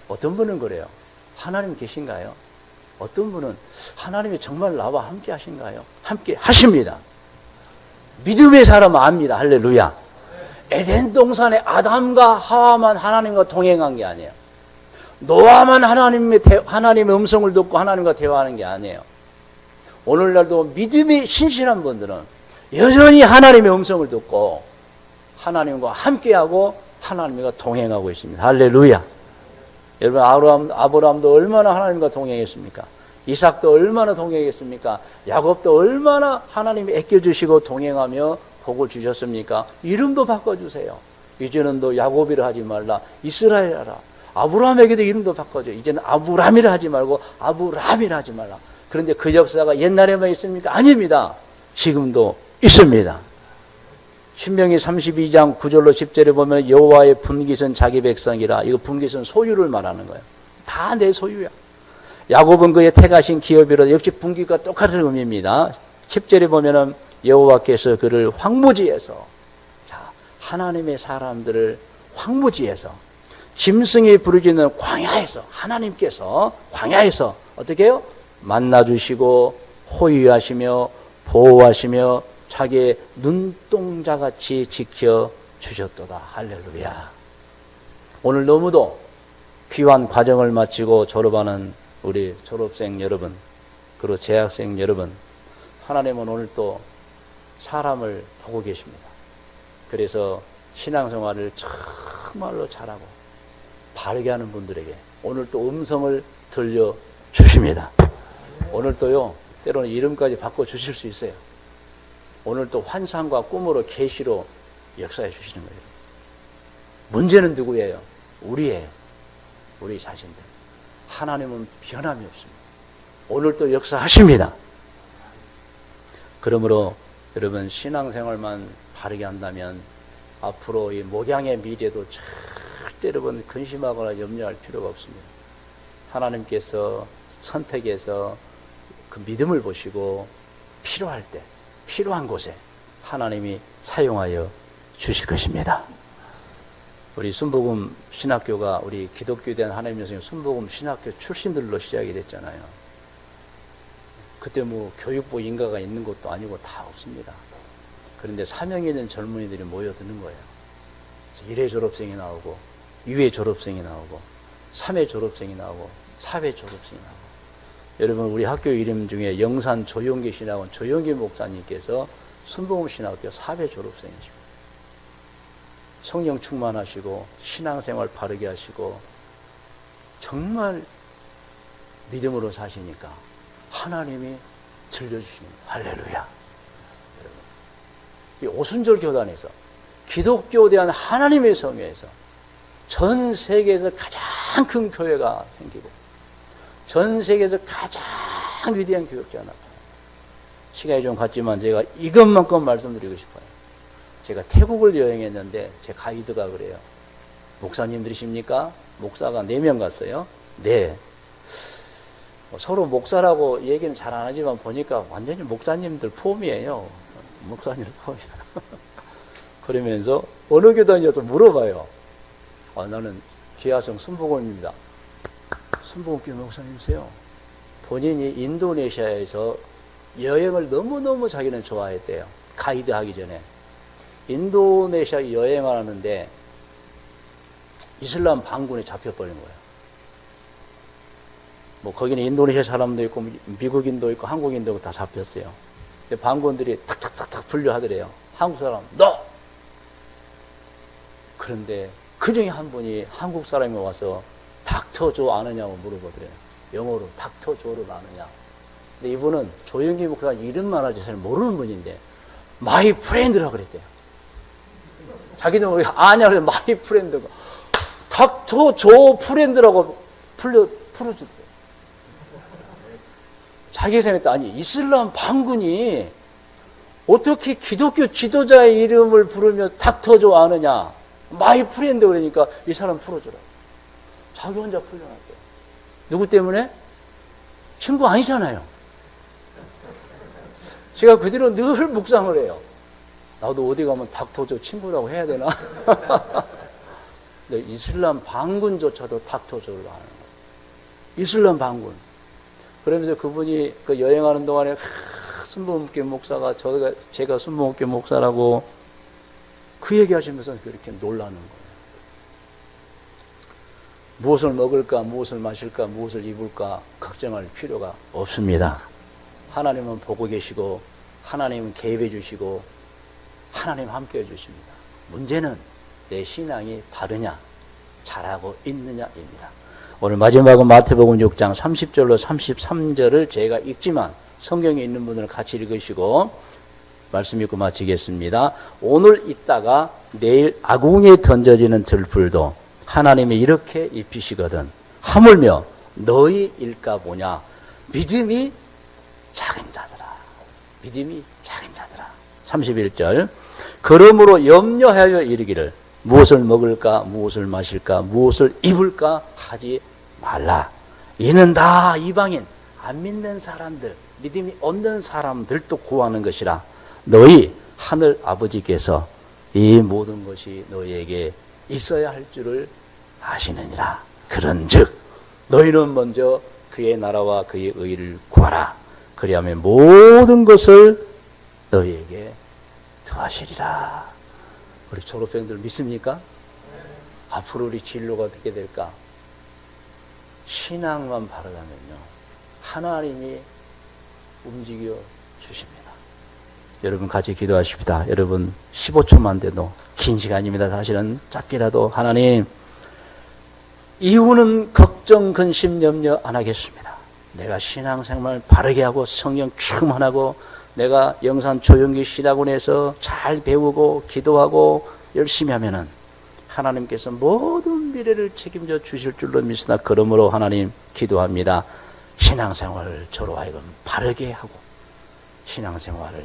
어떤 분은 그래요. 하나님 계신가요? 어떤 분은 하나님이 정말 나와 함께 하신가요? 함께 하십니다. 믿음의 사람은 압니다. 할렐루야. 에덴 동산에 아담과 하와만 하나님과 동행한 게 아니에요. 노아만 하나님의 음성을 듣고 하나님과 대화하는 게 아니에요. 오늘날도 믿음이 신실한 분들은 여전히 하나님의 음성을 듣고 하나님과 함께하고 하나님과 동행하고 있습니다. 할렐루야. 여러분, 아브라함도 얼마나 하나님과 동행했습니까? 이삭도 얼마나 동행했습니까? 야곱도 얼마나 하나님이 애껴주시고 동행하며 복을 주셨습니까? 이름도 바꿔주세요. 이제는 너 야곱이라 하지 말라, 이스라엘이라. 아브라함에게도 이름도 바꿔줘. 이제는 아브람이라 하지 말고 아브람이라 하지 말라. 그런데 그 역사가 옛날에만 있습니까? 아닙니다. 지금도 있습니다. 신명기 32장 9절로 10절에 보면 여호와의 분깃은 자기 백성이라. 이거 분깃은 소유를 말하는 거예요. 다 내 소유야. 야곱은 그의 택하신 기업이라. 역시 분깃과 똑같은 의미입니다. 10절에 보면은 여호와께서 그를 황무지에서, 자, 하나님의 사람들을 황무지에서, 짐승이 부르짖는 광야에서, 하나님께서 광야에서 어떻게 해요? 만나주시고 호위하시며 보호하시며 자기의 눈동자같이 지켜주셨도다. 할렐루야. 오늘 너무도 귀한 과정을 마치고 졸업하는 우리 졸업생 여러분, 그리고 재학생 여러분, 하나님은 오늘 또 사람을 보고 계십니다. 그래서 신앙생활을 정말로 잘하고 바르게 하는 분들에게 오늘 또 음성을 들려주십니다. 오늘 또요, 때로는 이름까지 바꿔주실 수 있어요. 오늘 또 환상과 꿈으로 계시로 역사해 주시는 거예요. 문제는 누구예요? 우리예요. 우리 자신들. 하나님은 변함이 없습니다. 오늘 또 역사하십니다. 그러므로 여러분, 신앙생활만 바르게 한다면 앞으로 이 목양의 미래도 절대 여러분 근심하거나 염려할 필요가 없습니다. 하나님께서 선택해서 그 믿음을 보시고 필요할 때, 필요한 곳에 하나님이 사용하여 주실 것입니다. 우리 순복음 신학교가 우리 기독교에 대한 하나님의 성경 순복음 신학교 출신들로 시작이 됐잖아요. 그때 뭐 교육부 인가가 있는 것도 아니고 다 없습니다. 그런데 사명이 있는 젊은이들이 모여드는 거예요. 그래서 1회 졸업생이 나오고 2회 졸업생이 나오고 3회 졸업생이 나오고 4회 졸업생이 나오고. 여러분, 우리 학교 이름 중에 영산 조용기 신학원 조용기 목사님께서 순복음 신학교 4회 졸업생이십니다. 성령 충만하시고 신앙생활 바르게 하시고 정말 믿음으로 사시니까 하나님이 들려주십니다. 할렐루야. 이 오순절 교단에서 기독교에 대한 하나님의 성회에서 전 세계에서 가장 큰 교회가 생기고 전 세계에서 가장 위대한 교육자가 나타나요. 시간이 좀 갔지만 제가 이것만큼 말씀드리고 싶어요. 제가 태국을 여행했는데 제 가이드가 그래요. 목사님들이십니까? 목사가 4명 갔어요. 네. 서로 목사라고 얘기는 잘 안 하지만 보니까 완전히 목사님들 폼이에요. 목사님들 폼이에요. 그러면서 어느 교단이어도 물어봐요. 나는 기아성 순복음입니다. 순복음교회 목사님이세요? 본인이 인도네시아에서 여행을 너무너무 자기는 좋아했대요. 가이드 하기 전에. 인도네시아 여행을 하는데 이슬람 반군에 잡혀버린 거예요. 뭐 거기는 인도네시아 사람도 있고 미국인도 있고 한국인도 있고 다 잡혔어요. 근데 반군들이 탁탁탁탁 분류하더래요. 한국 사람 너! 그런데 그중에 한 분이 한국 사람이 와서 닥터 조 아느냐고 물어보더래요. 영어로 닥터 조를 아느냐. 근데 이분은 조영기 목사 이름만 하지 잘 모르는 분인데 마이 프렌드라고 그랬대요. 자기도 모르게 아냐 그래. 마이 프렌드가 닥터 조 프렌드라고 풀어주더래요. 자기 생각했다. 아니 이슬람 반군이 어떻게 기독교 지도자의 이름을 부르며 닥터 조 아느냐. 마이 프렌드 그러니까 이 사람 풀어주라. 자기 혼자 풀려났대요. 누구 때문에? 친구 아니잖아요. 제가 그 뒤로 늘 묵상을 해요. 나도 어디 가면 닥터조 친구라고 해야 되나? 근데 이슬람 반군조차도 닥터조를 하는 거예요. 이슬람 반군. 그러면서 그분이 그 여행하는 동안에 순복음교 목사가 제가 순복음교 목사라고 그 얘기하시면서 그렇게 놀라는 거예요. 무엇을 먹을까, 무엇을 마실까, 무엇을 입을까 걱정할 필요가 없습니다. 하나님은 보고 계시고 하나님은 개입해 주시고 하나님 함께 해 주십니다. 문제는 내 신앙이 바르냐, 잘하고 있느냐입니다. 오늘 마지막은 마태복음 6장 30절로 33절을 제가 읽지만 성경에 있는 분들은 같이 읽으시고 말씀 읽고 마치겠습니다. 오늘 있다가 내일 아궁이에 던져지는 들풀도 하나님이 이렇게 입히시거든 하물며 너희 일까 보냐. 믿음이 작은 자들아. 믿음이 작은 자들아. 31절 그러므로 염려하여 이르기를 무엇을 먹을까, 무엇을 마실까, 무엇을 입을까 하지 말라. 이는 다 이방인, 안 믿는 사람들, 믿음이 없는 사람들도 구하는 것이라. 너희 하늘 아버지께서 이 모든 것이 너희에게 있어야 할 줄을 아시느니라. 그런즉 너희는 먼저 그의 나라와 그의 의를 구하라. 그리하면 모든 것을 너희에게 더하시리라. 우리 졸업생들 믿습니까? 앞으로 우리 진로가 어떻게 될까? 신앙만 바르다면요 하나님이 움직여 주십니다. 여러분 같이 기도하십시다. 여러분 15초만 돼도 긴 시간입니다. 사실은 짧게라도 하나님 이후는 걱정, 근심, 염려 안 하겠습니다. 내가 신앙생활 바르게 하고 성령 충만하고 내가 영산 조용기 신학원에서 잘 배우고 기도하고 열심히 하면은 하나님께서 모든 미래를 책임져 주실 줄로 믿으나 그러므로 하나님 기도합니다. 신앙생활을 저로 하여금 바르게 하고 신앙생활을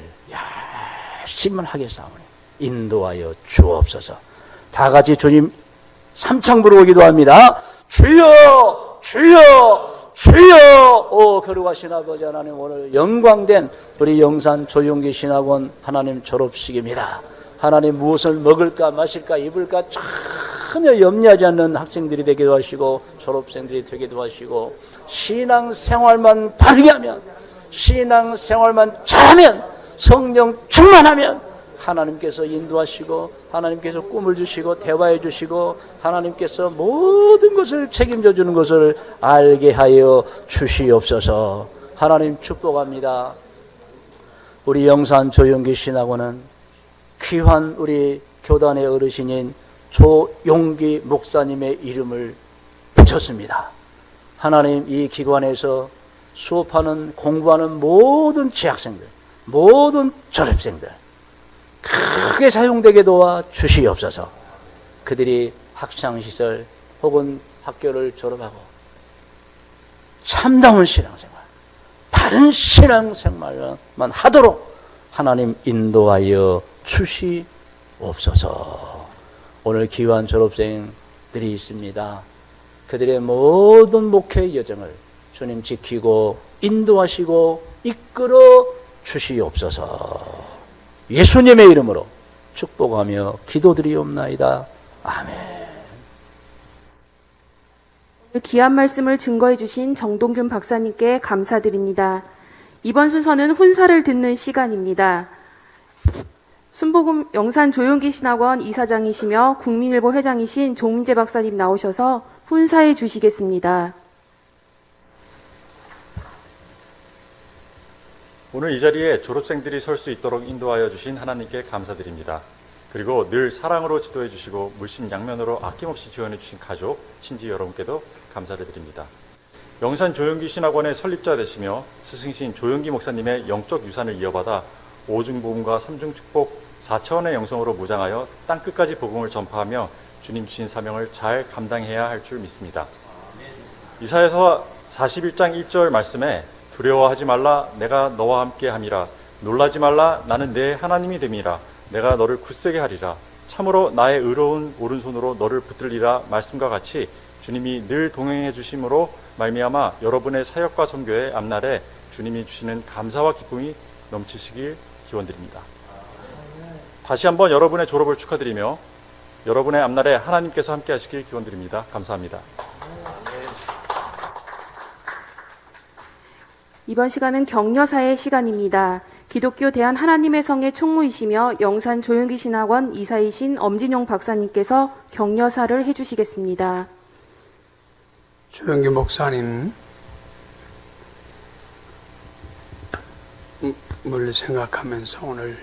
열심히 하겠사오니 인도하여 주옵소서. 다 같이 주님 삼창 부르고 기도합니다. 주여 주여 주여. 오 거룩하신 아버지 하나님, 오늘 영광된 우리 영산 조용기 신학원 하나님 졸업식입니다. 하나님 무엇을 먹을까 마실까 입을까 전혀 염려하지 않는 학생들이 되기도 하시고 졸업생들이 되기도 하시고 신앙생활만 바르게 하면 신앙생활만 잘하면 성령 충만하면 하나님께서 인도하시고 하나님께서 꿈을 주시고 대화해 주시고 하나님께서 모든 것을 책임져 주는 것을 알게 하여 주시옵소서. 하나님 축복합니다. 우리 영산 조용기 신학원은 귀한 우리 교단의 어르신인 조용기 목사님의 이름을 붙였습니다. 하나님 이 기관에서 수업하는 공부하는 모든 재학생들 모든 졸업생들 크게 사용되게 도와 주시옵소서. 그들이 학창시절 혹은 학교를 졸업하고 참다운 신앙생활 바른 신앙생활만 하도록 하나님 인도하여 주시옵소서. 오늘 귀한 졸업생들이 있습니다. 그들의 모든 목회 여정을 주님 지키고 인도하시고 이끌어 주시옵소서. 예수님의 이름으로 축복하며 기도드리옵나이다. 아멘. 귀한 말씀을 증거해 주신 정동균 박사님께 감사드립니다. 이번 순서는 훈사를 듣는 시간입니다. 순복음 영산 조용기 신학원 이사장이시며 국민일보 회장이신 조문재 박사님 나오셔서 훈사해 주시겠습니다. 오늘 이 자리에 졸업생들이 설 수 있도록 인도하여 주신 하나님께 감사드립니다. 그리고 늘 사랑으로 지도해 주시고 물심양면으로 아낌없이 지원해 주신 가족, 친지 여러분께도 감사를 드립니다. 영산 조용기 신학원의 설립자 되시며 스승신 조용기 목사님의 영적 유산을 이어받아 오중복음과 삼중축복 4차원의 영성으로 무장하여 땅끝까지 복음을 전파하며 주님 주신 사명을 잘 감당해야 할 줄 믿습니다. 이사야서 41장 1절 말씀에 두려워하지 말라 내가 너와 함께 함이라 놀라지 말라 나는 내 하나님이 됨이라 내가 너를 굳세게 하리라 참으로 나의 의로운 오른손으로 너를 붙들리라 말씀과 같이 주님이 늘 동행해 주심으로 말미암아 여러분의 사역과 선교의 앞날에 주님이 주시는 감사와 기쁨이 넘치시길 기원드립니다. 다시 한번 여러분의 졸업을 축하드리며 여러분의 앞날에 하나님께서 함께 하시길 기원드립니다. 감사합니다. 이번 시간은 격려사의 시간입니다. 기독교 대한 하나님의 성의 총무이시며 영산 조용기 신학원 이사이신 엄진용 박사님께서 격려사를 해주시겠습니다. 조영기 목사님 을 생각하면서 오늘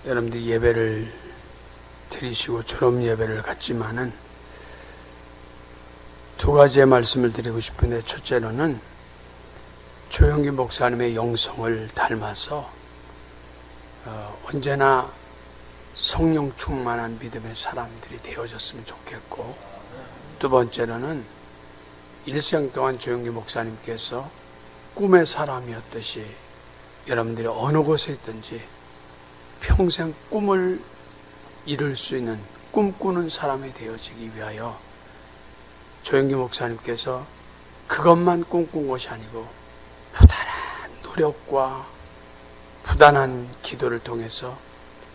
여러분들이 예배를 드리시고 졸업 예배를 갖지만은 두 가지의 말씀을 드리고 싶은데, 첫째로는 조영기 목사님의 영성을 닮아서 언제나 성령 충만한 믿음의 사람들이 되어졌으면 좋겠고, 두 번째로는 일생 동안 조영기 목사님께서 꿈의 사람이었듯이 여러분들이 어느 곳에 있든지 평생 꿈을 이룰 수 있는 꿈꾸는 사람이 되어지기 위하여 조영기 목사님께서 그것만 꿈꾼 것이 아니고 부단한 노력과 부단한 기도를 통해서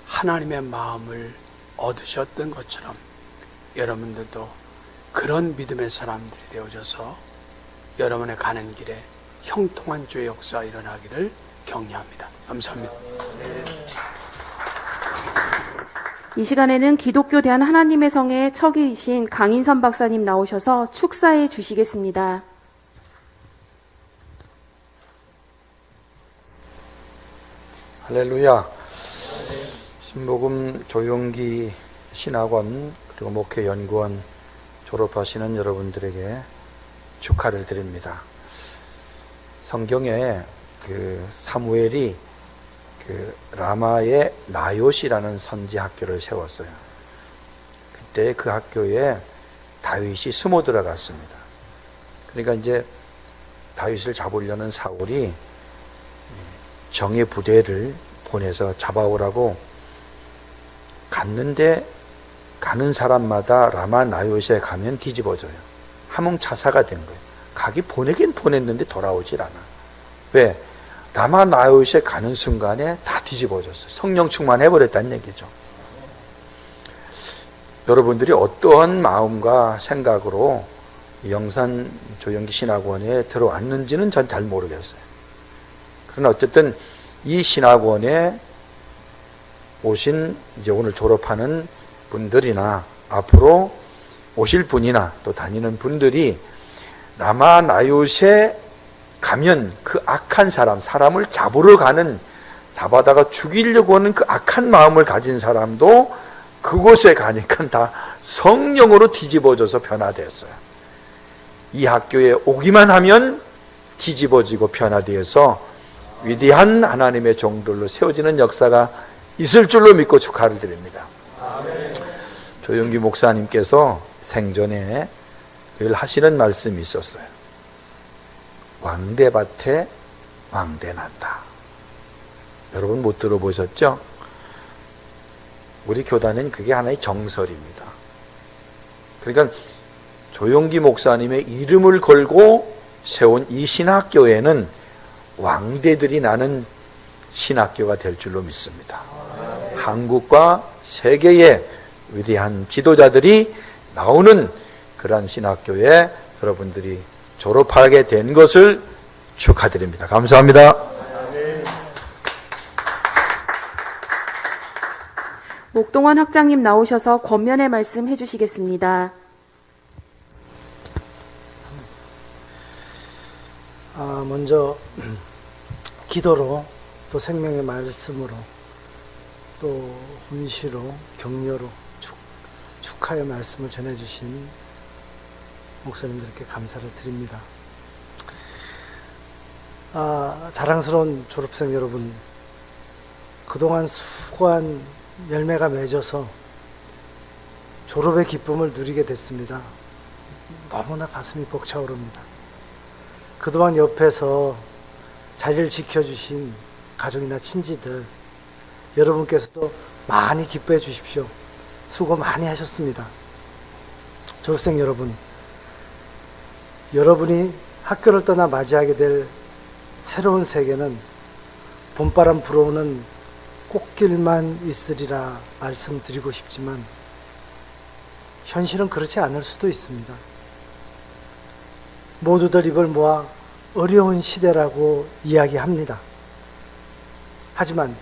하나님의 마음을 얻으셨던 것처럼 여러분들도 그런 믿음의 사람들이 되어져서 여러분의 가는 길에 형통한 주의 역사가 일어나기를 격려합니다. 감사합니다. 이 시간에는 기독교 대한 하나님의 성의 척이신 강인선 박사님 나오셔서 축사해 주시겠습니다. 할렐루야. 신복음 조용기 신학원 그리고 목회연구원 졸업하시는 여러분들에게 축하를 드립니다. 성경에 사무엘이 라마의 나요시라는 선지 학교를 세웠어요. 그때 그 학교에 다윗이 숨어 들어갔습니다. 그러니까 이제 다윗을 잡으려는 사울이 정예 부대를 보내서 잡아오라고 갔는데, 가는 사람마다 라마 나요시에 가면 뒤집어져요. 함흥차사가 된 거예요. 가기 보내긴 보냈는데 돌아오질 않아. 왜? 라마 나요시에 가는 순간에 다 뒤집어졌어요. 성령 충만해버렸다는 얘기죠. 여러분들이 어떠한 마음과 생각으로 영산 조영기 신학원에 들어왔는지는 전 잘 모르겠어요. 그러나 어쨌든 이 신학원에 오신 이제 오늘 졸업하는 분들이나 앞으로 오실 분이나 또 다니는 분들이 라마 나요시에 가면 그 악한 사람을 잡으러 가는, 잡아다가 죽이려고 하는 그 악한 마음을 가진 사람도 그곳에 가니까 다 성령으로 뒤집어져서 변화되었어요. 이 학교에 오기만 하면 뒤집어지고 변화되어서 위대한 하나님의 종들로 세워지는 역사가 있을 줄로 믿고 축하를 드립니다. 아멘. 조영기 목사님께서 생전에 늘 하시는 말씀이 있었어요. 왕대밭에 왕대난다. 여러분 못 들어보셨죠? 우리 교단은 그게 하나의 정설입니다. 그러니까 조영기 목사님의 이름을 걸고 세운 이 신학교에는 왕대들이 나는 신학교가 될 줄로 믿습니다. 한국과 세계의 위대한 지도자들이 나오는 그러한 신학교에 여러분들이 졸업하게 된 것을 축하드립니다. 감사합니다. 목동원 학장님 나오셔서 권면의 말씀 해주시겠습니다. 먼저 기도로 또 생명의 말씀으로 또 훈시로 격려로 축하의 말씀을 전해주신 목사님들께 감사를 드립니다. 자랑스러운 졸업생 여러분, 그동안 수고한 열매가 맺어서 졸업의 기쁨을 누리게 됐습니다. 너무나 가슴이 벅차오릅니다. 그동안 옆에서 자리를 지켜주신 가족이나 친지들, 여러분께서도 많이 기뻐해 주십시오. 수고 많이 하셨습니다. 졸업생 여러분, 여러분이 학교를 떠나 맞이하게 될 새로운 세계는 봄바람 불어오는 꽃길만 있으리라 말씀드리고 싶지만 현실은 그렇지 않을 수도 있습니다. 모두들 입을 모아 어려운 시대라고 이야기합니다. 하지만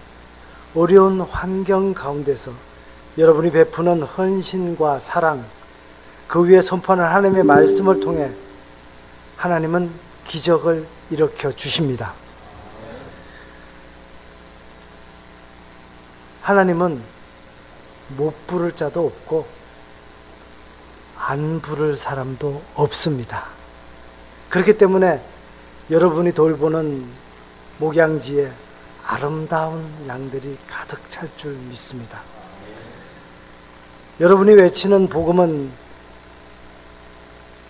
어려운 환경 가운데서 여러분이 베푸는 헌신과 사랑, 그 위에 선포하는 하나님의 말씀을 통해 하나님은 기적을 일으켜 주십니다. 하나님은 못 부를 자도 없고 안 부를 사람도 없습니다. 그렇기 때문에 여러분이 돌보는 목양지에 아름다운 양들이 가득 찰 줄 믿습니다. 여러분이 외치는 복음은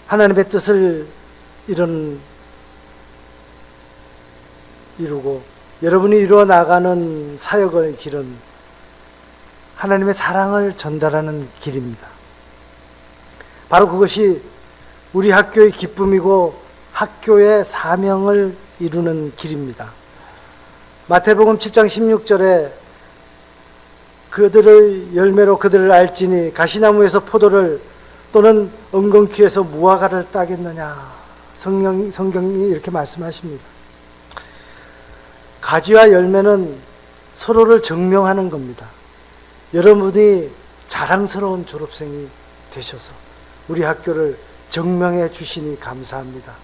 하나님의 뜻을 이루고 여러분이 이루어 나가는 사역의 길은 하나님의 사랑을 전달하는 길입니다. 바로 그것이 우리 학교의 기쁨이고 학교의 사명을 이루는 길입니다. 마태복음 7장 16절에 그들의 열매로 그들을 알지니 가시나무에서 포도를 또는 엉겅퀴에서 무화과를 따겠느냐. 성경이 이렇게 말씀하십니다. 가지와 열매는 서로를 증명하는 겁니다. 여러분이 자랑스러운 졸업생이 되셔서 우리 학교를 증명해 주시니 감사합니다.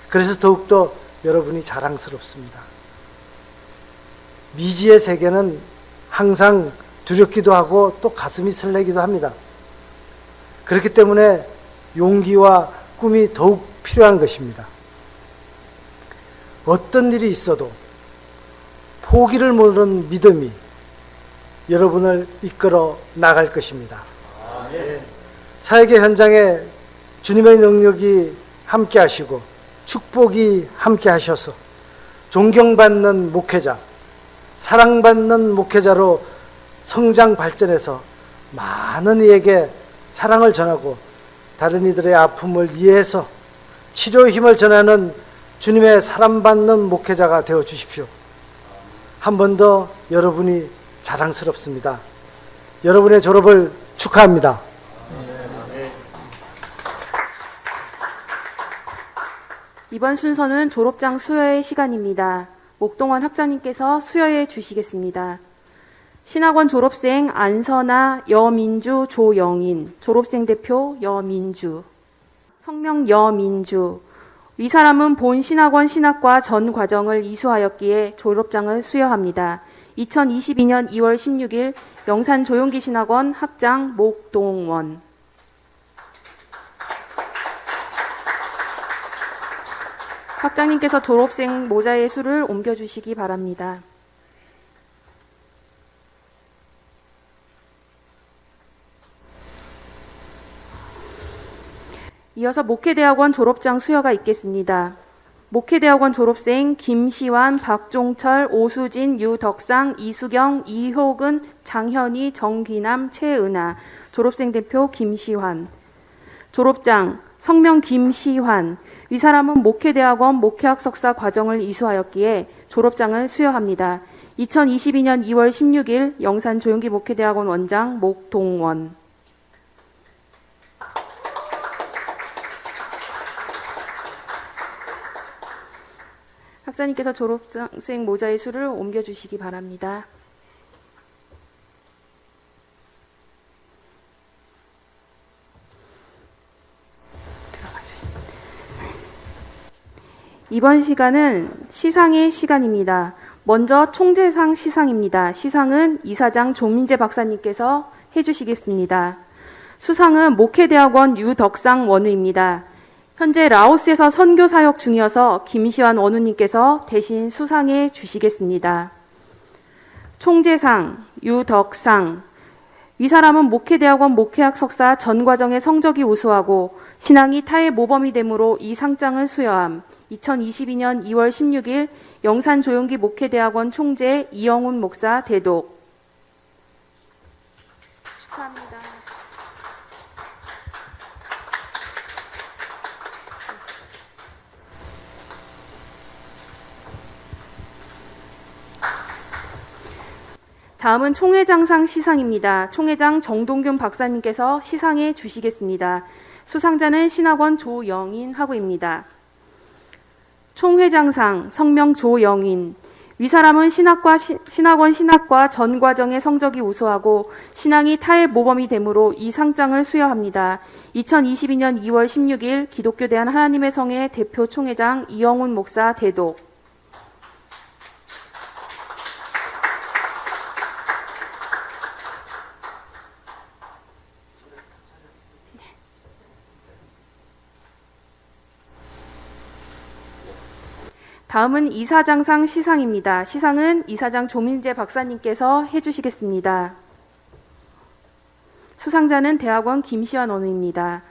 그래서 더욱더 여러분이 자랑스럽습니다. 미지의 세계는 항상 두렵기도 하고 또 가슴이 설레기도 합니다. 그렇기 때문에 용기와 꿈이 더욱 필요한 것입니다. 어떤 일이 있어도 포기를 모르는 믿음이 여러분을 이끌어 나갈 것입니다. 사역의 현장에 주님의 능력이 함께 하시고 축복이 함께 하셔서 존경받는 목회자, 사랑받는 목회자로 성장 발전해서 많은 이에게 사랑을 전하고 다른 이들의 아픔을 이해해서 치료의 힘을 전하는 주님의 사랑받는 목회자가 되어 주십시오. 한 번 더 여러분이 자랑스럽습니다. 여러분의 졸업을 축하합니다. 이번 순서는 졸업장 수여의 시간입니다. 목동원 학장님께서 수여해 주시겠습니다. 신학원 졸업생 안선아, 여민주, 조영인, 졸업생 대표 여민주, 성명 여민주. 이 사람은 본 신학원 신학과 전 과정을 이수하였기에 졸업장을 수여합니다. 2022년 2월 16일 영산 조용기 신학원 학장 목동원. 학장님께서 졸업생 모자의 수를 옮겨주시기 바랍니다. 이어서 목회대학원 졸업장 수여가 있겠습니다. 목회대학원 졸업생 김시환, 박종철, 오수진, 유덕상, 이수경, 이효근, 장현희, 정귀남, 최은아. 졸업생 대표 김시환. 졸업장 성명 김시환. 이 사람은 목회대학원 목회학 석사 과정을 이수하였기에 졸업장을 수여합니다. 2022년 2월 16일 영산 조용기 목회대학원 원장 목동원. 학자님께서 졸업생 모자의 수를 옮겨주시기 바랍니다. 이번 시간은 시상의 시간입니다. 먼저 총재상 시상입니다. 시상은 이사장 조민재 박사님께서 해주시겠습니다. 수상은 목회대학원 유덕상 원우입니다. 현재 라오스에서 선교 사역 중이어서 김시환 원우님께서 대신 수상해 주시겠습니다. 총재상 유덕상. 이 사람은 목회대학원 목회학 석사 전 과정의 성적이 우수하고 신앙이 타의 모범이 되므로 이 상장을 수여함. 2022년 2월 16일 영산 조용기 목회대학원 총재 이영훈 목사 대독. 축하합니다. 다음은 총회장상 시상입니다. 총회장 정동균 박사님께서 시상해 주시겠습니다. 수상자는 신학원 조영인 학우입니다. 총회장상 성명 조영인. 위 사람은 신학원 신학과 전 과정의 성적이 우수하고 신앙이 타의 모범이 되므로 이 상장을 수여합니다. 2022년 2월 16일 기독교 대한 하나님의 성의 대표 총회장 이영훈 목사 대독. 다음은 이사장상 시상입니다. 시상은 이사장 조민재 박사님께서 해주시겠습니다. 수상자는 대학원 김시환 원우입니다.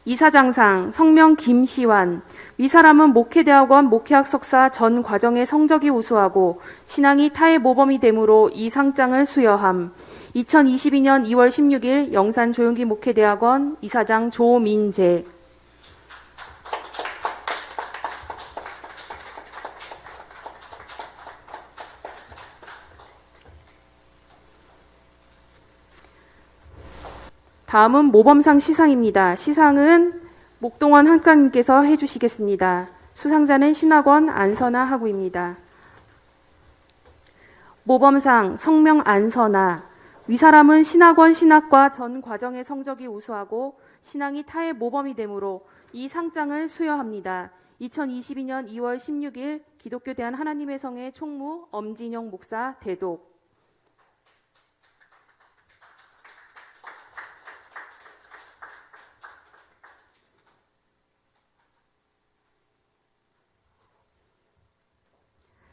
이사장상 성명 김시환. 위 사람은 목회대학원 목회학 석사 전 과정의 성적이 우수하고 신앙이 타의 모범이 되므로 이 상장을 수여함. 2022년 2월 16일 영산 조용기 목회대학원 이사장 조민재. 다음은 모범상 시상입니다. 시상은 목동원 한과님께서 해주시겠습니다. 수상자는 신학원 안선아 학우입니다. 모범상 성명 안선아. 위 사람은 신학원 신학과 전 과정의 성적이 우수하고 신앙이 타의 모범이 되므로 이 상장을 수여합니다. 2022년 2월 16일 기독교 대한 하나님의 성의 총무 엄진영 목사 대독.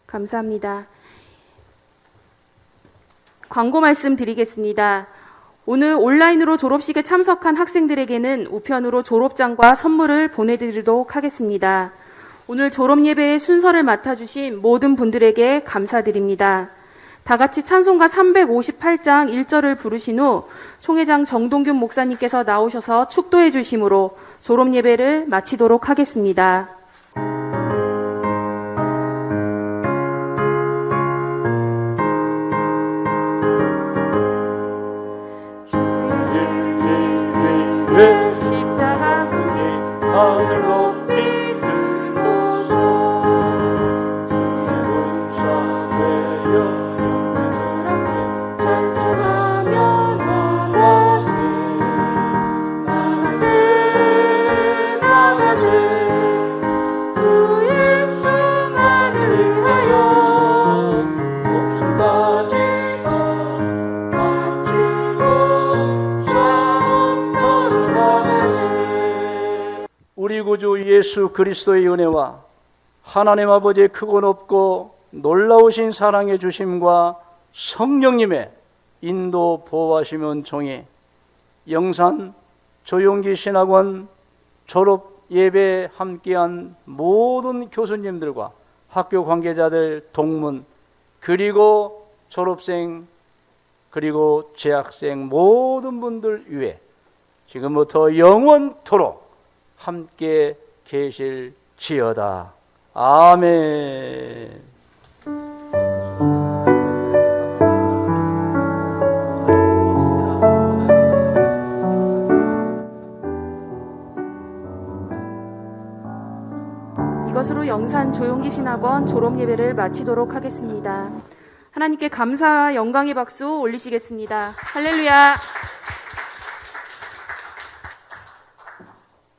감사합니다. 광고 말씀드리겠습니다. 오늘 온라인으로 졸업식에 참석한 학생들에게는 우편으로 졸업장과 선물을 보내드리도록 하겠습니다. 오늘 졸업 예배의 순서를 맡아주신 모든 분들에게 감사드립니다. 다 같이 찬송가 358장 1절을 부르신 후 총회장 정동균 목사님께서 나오셔서 축도해 주심으로 졸업 예배를 마치도록 하겠습니다. 십자가 하늘 높이 들고서 주의 은사 되어 영광스럽게 찬송하며 나가세 주 예수만을 위하여 목숨까지도 바치고 우리 구주 예수 그리스도의 은혜와 하나님 아버지의 크고 높고 놀라우신 사랑의 주심과 성령님의 인도 보호하시면 은총이 영산 조용기 신학원 졸업 예배에 함께한 모든 교수님들과 학교 관계자들, 동문, 그리고 졸업생, 그리고 재학생 모든 분들 위해 지금부터 영원토록 함께 계실지어다. 아멘. 이것으로 영산 조용기 신학원 졸업 예배를 마치도록 하겠습니다. 하나님께 감사와 영광의 박수 올리시겠습니다. 할렐루야.